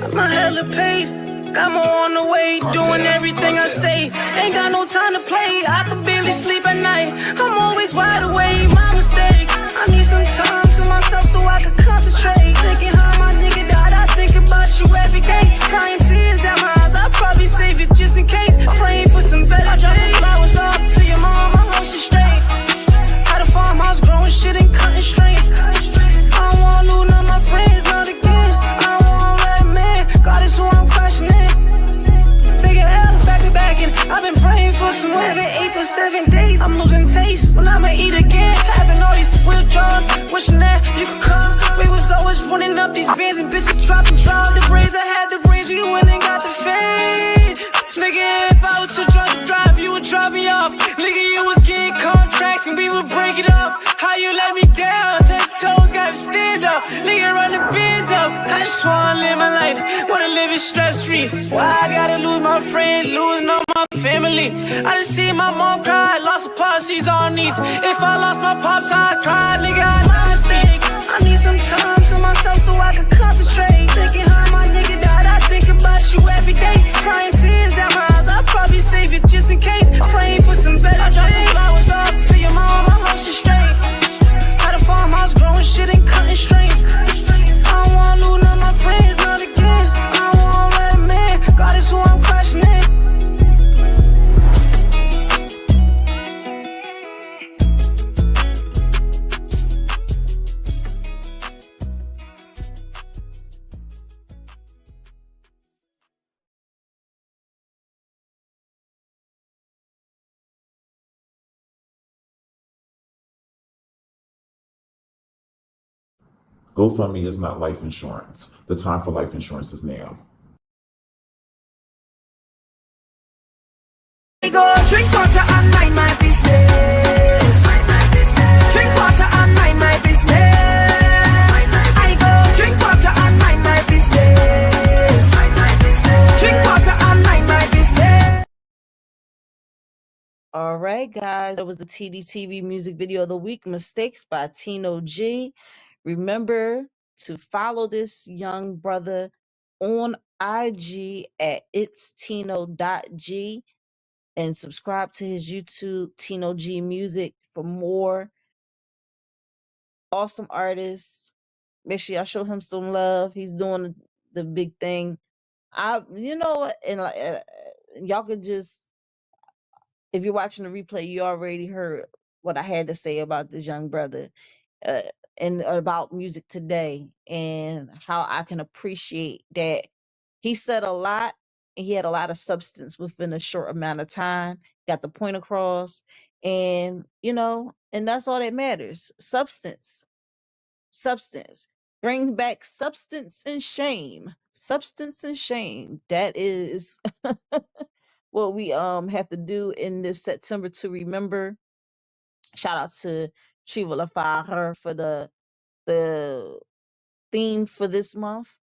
[SPEAKER 3] I'm a hella paid. Got more on the way, doing everything I say. Ain't got no time to play. I could barely sleep at night. I'm always wide awake. My mistake. I need some time to myself so I can concentrate. Thinking how my nigga died. I think about you every day. Crying tears down my eyes. I'll probably save it just in case. Praying for some better days. Flowers off to your mom. I hope she's straight. Had a farmhouse growing shit and cutting strings. I don't wanna lose none of my friends, not again. I don't wanna let a man. God is who I'm questioning. Taking L's back to back, and I've been praying for some women. 8 for 7 days. I'm losing taste when I'ma eat again. Having all these withdrawals, wishing that you could come. We was always running up these bands and bitches dropping draws. The brains I had, the brains we went and got the fade. Nigga, if I was too drunk to drive, you would drop me off. Nigga, you was getting contracts and we would break it off. How you let me down? 10 toes, gotta stand up. Nigga, run the biz up. I just wanna live my life, wanna live it stress free. Why I gotta lose my friend, losing all my family? I just see my mom cry, lost her pops, she's on knees. If I lost my pops, I'd cry, nigga, I my mistake. I need some time to myself so I can concentrate. Thinking how my nigga died, I think about you every day. Crying tears down my eyes, I'll probably save it just in case. Praying for some better days. Flowers off to your mom, I hope she's straight. Had a farmhouse growing shit and cutting strings. I don't wanna lose none of my friends, not again. I don't wanna let a man. God is who I'm questioning.
[SPEAKER 10] GoFundMe is not life insurance. The time for life insurance is now.
[SPEAKER 3] I go drink water and mind my business. Drink water and mind my business. I go drink water and mind my business. Drink water and mind my business.
[SPEAKER 5] All right, guys. That was the TDTV music video of the week, Mistakes by Tino G. Remember to follow this young brother on IG at itstino.g and subscribe to his YouTube, Tino G Music, for more awesome artists. Make sure y'all show him some love. He's doing the big thing. You know what? And y'all could just, if you're watching the replay, you already heard what I had to say about this young brother uh, and about music today and how I can appreciate that he said a lot and he had a lot of substance within a short amount of time, got the point across, and and that's all that matters. Substance. Bring back substance and shame. Substance and shame. That is what we have to do in this September to remember. Shout out to Shiva Lafar for the theme for this month.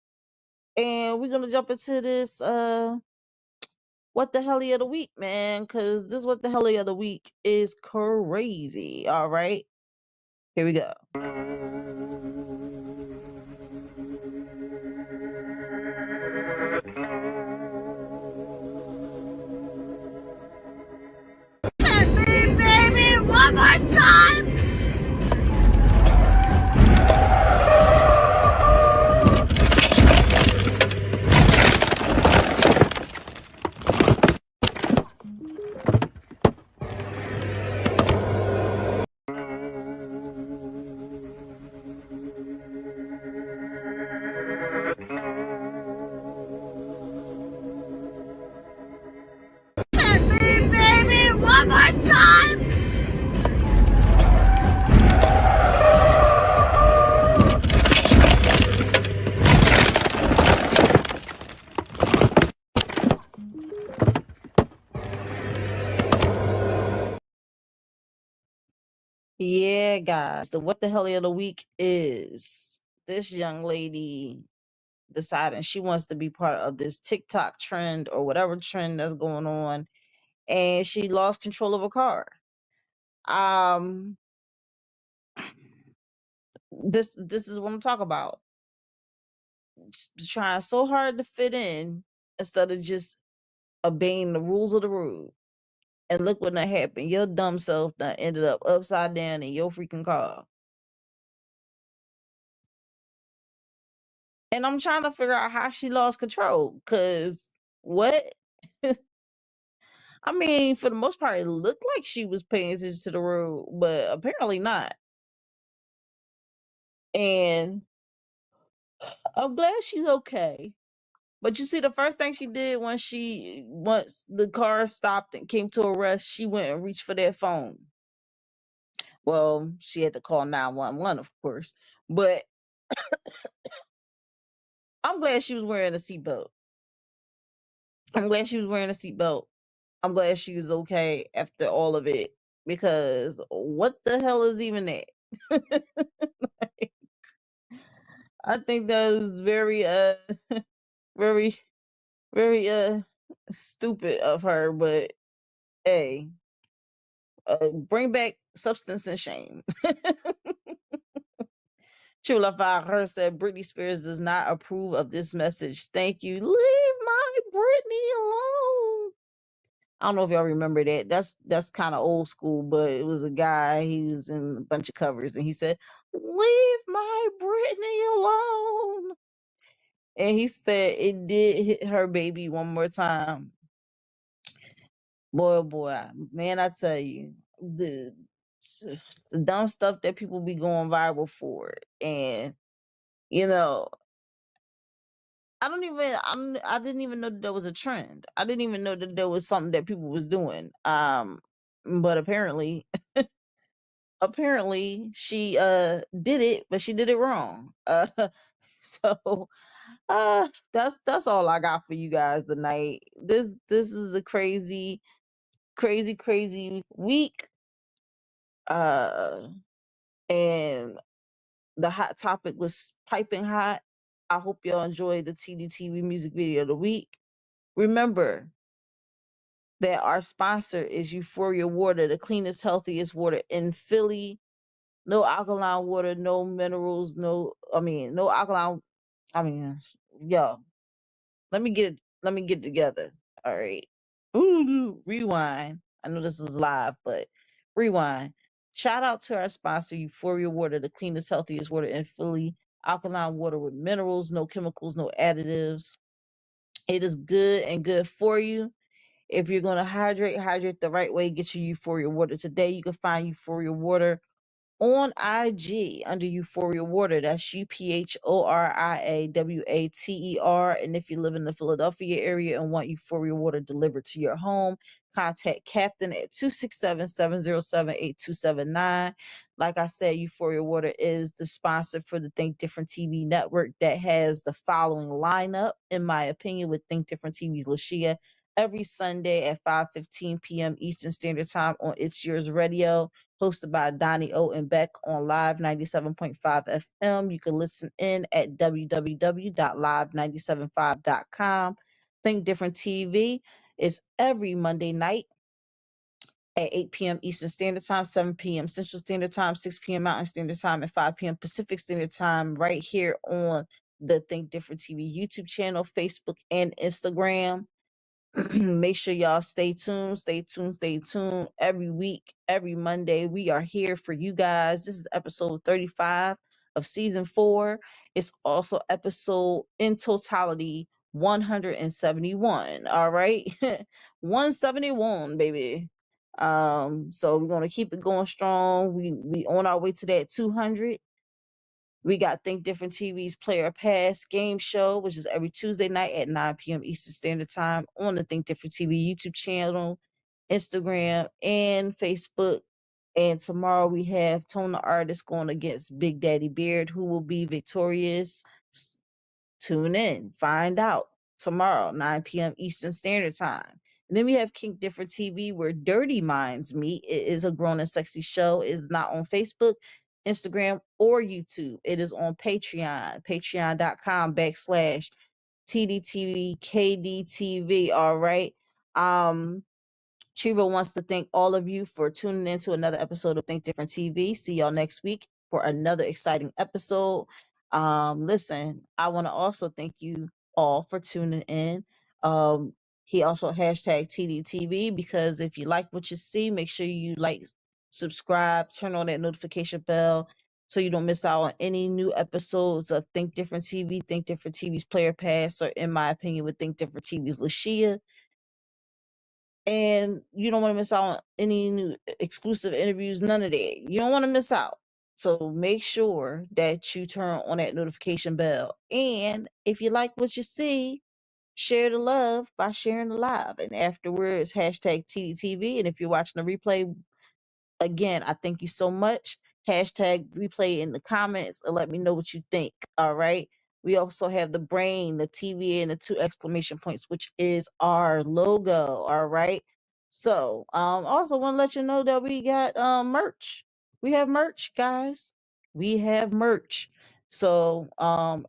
[SPEAKER 5] And we're gonna jump into this what the hell of the week, man, because this what the hell of the week is crazy. All right, here we go.
[SPEAKER 3] Baby, one more time! Baby, one more time!
[SPEAKER 5] Yeah, guys, the what the hell of the week is this young lady deciding she wants to be part of this TikTok trend or whatever trend that's going on, and she lost control of her car. Um, this is what I'm talking about. Trying so hard to fit in instead of just obeying the rules of the road. And look what done happened. Your dumb self done ended up upside down in your freaking car. And I'm trying to figure out how she lost control. Cause what? I mean, for the most part, it looked like she was paying attention to the road, but apparently not. And I'm glad she's okay. But you see, the first thing she did once the car stopped and came to a rest, she went and reached for that phone. Well, she had to call 911, of course. But I'm glad she was wearing a seatbelt. I'm glad she was wearing a seatbelt. I'm glad she was okay after all of it. Because what the hell is even that? I think that was very very very stupid of her, but hey, bring back substance and shame. True Love Vibe Her said Britney Spears does not approve of this message. Thank you. Leave my Britney alone. I don't know if y'all remember that. That's kind of old school, but it was a guy. He was in a bunch of covers, and he said, "Leave my Britney alone." And he said it did hit her baby one more time. Boy, oh boy, man, I tell you, the dumb stuff that people be going viral for, and you know, I didn't even know that there was a trend. I didn't even know that there was something that people was doing. But apparently she did it, but she did it wrong. So that's all I got for you guys tonight. This is a crazy week. And the hot topic was piping hot. I hope y'all enjoyed the Tdtv music video of the week. Remember that our sponsor is Euphoria Water, the cleanest, healthiest water in Philly. No alkaline water, no minerals, no alkaline. I mean, yo, let me get it together. All right. Ooh, rewind. I know this is live, but rewind. Shout out to our sponsor, Euphoria Water, the cleanest, healthiest water in Philly. Alkaline water with minerals, no chemicals, no additives. It is good and good for you. If you're going to hydrate the right way. Get your Euphoria Water today. You can find Euphoria Water on IG under Euphoria Water. That's UPHORIAWATER. And if you live in the Philadelphia area and want Euphoria Water delivered to your home, contact Captain at 267-707-8279. Like I said, Euphoria Water is the sponsor for the Think Different TV network that has the following lineup, in my opinion, with Think Different TV's Lashia, every Sunday at 5:15 p.m. Eastern Standard Time on It's Yours Radio, hosted by Donnie O and Beck on Live 97.5 FM. You can listen in at www.live975.com. Think Different TV is every Monday night at 8 p.m. Eastern Standard Time, 7 p.m. Central Standard Time, 6 p.m. Mountain Standard Time, and 5 p.m. Pacific Standard Time, right here on the Think Different TV YouTube channel, Facebook, and Instagram. Make sure y'all stay tuned. Every week, every Monday, we are here for you guys. This is episode 35 of season 4. It's also episode in totality 171. All right. 171, baby. So we're gonna keep it going strong. We on our way to that 200. We got Think Different TV's Player Pass game show, which is every Tuesday night at 9 p.m. Eastern Standard Time on the Think Different TV YouTube channel, Instagram, and Facebook. And tomorrow we have Tone the Artist going against Big Daddy Beard, who will be victorious. Tune in, find out tomorrow, 9 p.m. Eastern Standard Time. And then we have Kink Different TV, where Dirty Minds meet. It is a grown and sexy show. It is not on Facebook, Instagram, or YouTube. It is on Patreon, patreon.com/Tdtv KDTV. All right. Chivo wants to thank all of you for tuning in to another episode of Think Different TV. See y'all next week for another exciting episode. Listen, I want to also thank you all for tuning in. He also hashtag TDTV, because if you like what you see, make sure you like, subscribe, turn on that notification bell so you don't miss out on any new episodes of Think Different TV, Think Different TV's Player Pass, or in my opinion, with Think Different TV's Lashia. And you don't want to miss out on any new exclusive interviews, none of that. You don't want to miss out. So make sure that you turn on that notification bell. And if you like what you see, share the love by sharing the live. And afterwards, hashtag TDTV. And if you're watching the replay, again, I thank you so much. Hashtag replay in the comments and let me know what you think. All right. We also have the brain, the TV, and the 2 exclamation points, which is our logo. All right. So also want to let you know that we got merch. We have merch, guys. We have merch. So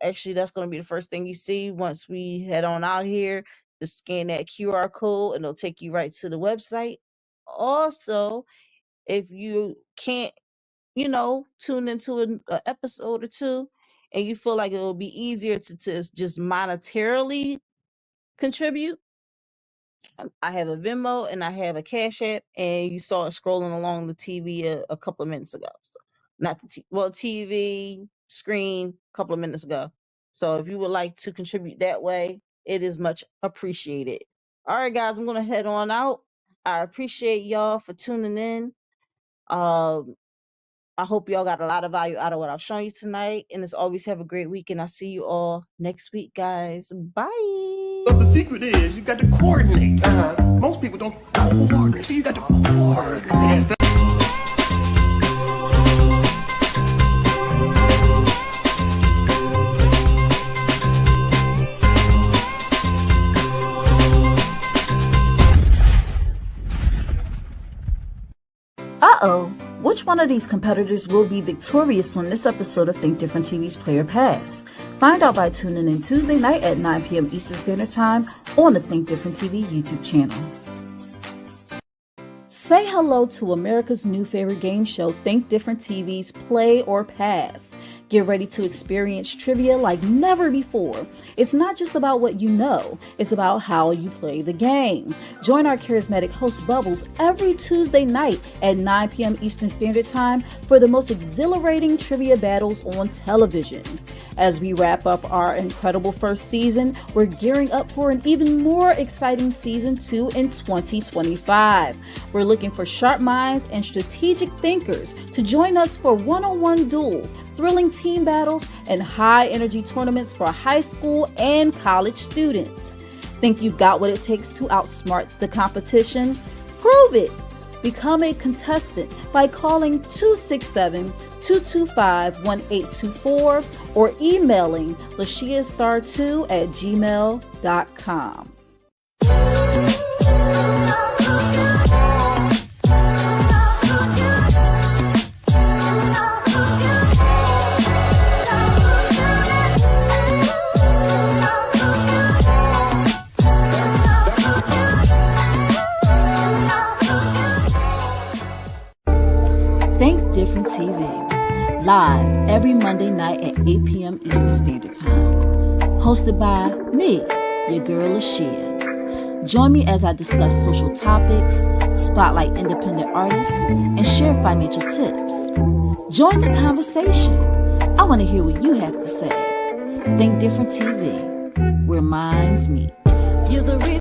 [SPEAKER 5] actually that's gonna be the first thing you see once we head on out here. Just scan that QR code and it'll take you right to the website. Also, if you can't, tune into an episode or two, and you feel like it will be easier to just monetarily contribute, I have a Venmo and I have a Cash App, and you saw it scrolling along the TV a couple of minutes ago. So not the TV screen a couple of minutes ago. So if you would like to contribute that way, it is much appreciated. All right, guys, I'm gonna head on out. I appreciate y'all for tuning in. I hope y'all got a lot of value out of what I've shown you tonight. And as always, have a great week. And I'll see you all next week, guys. Bye.
[SPEAKER 2] But the secret is you got to coordinate. Most people don't coordinate. So you got to coordinate.
[SPEAKER 1] Uh-oh. Which one of these competitors will be victorious on this episode of Think Different TV's Player Pass? Find out by tuning in Tuesday night at 9 p.m. Eastern Standard Time on the Think Different TV YouTube channel. Say hello to America's new favorite game show, Think Different TV's Play or Pass. Get ready to experience trivia like never before. It's not just about what you know, it's about how you play the game. Join our charismatic host Bubbles every Tuesday night at 9 p.m. Eastern Standard Time for the most exhilarating trivia battles on television. As we wrap up our incredible first season, we're gearing up for an even more exciting season 2 in 2025. We're looking for sharp minds and strategic thinkers to join us for one-on-one duels, thrilling team battles, and high-energy tournaments for high school and college students. Think you've got what it takes to outsmart the competition? Prove it! Become a contestant by calling 267-225-1824 or emailing LashiaStar2@gmail.com. live every Monday night at 8 p.m. Eastern Standard Time. Hosted by me, your girl Lashia. Join me as I discuss social topics, spotlight independent artists, and share financial tips. Join the conversation. I want to hear what you have to say. Think Different TV, where minds meet.
[SPEAKER 3] You're the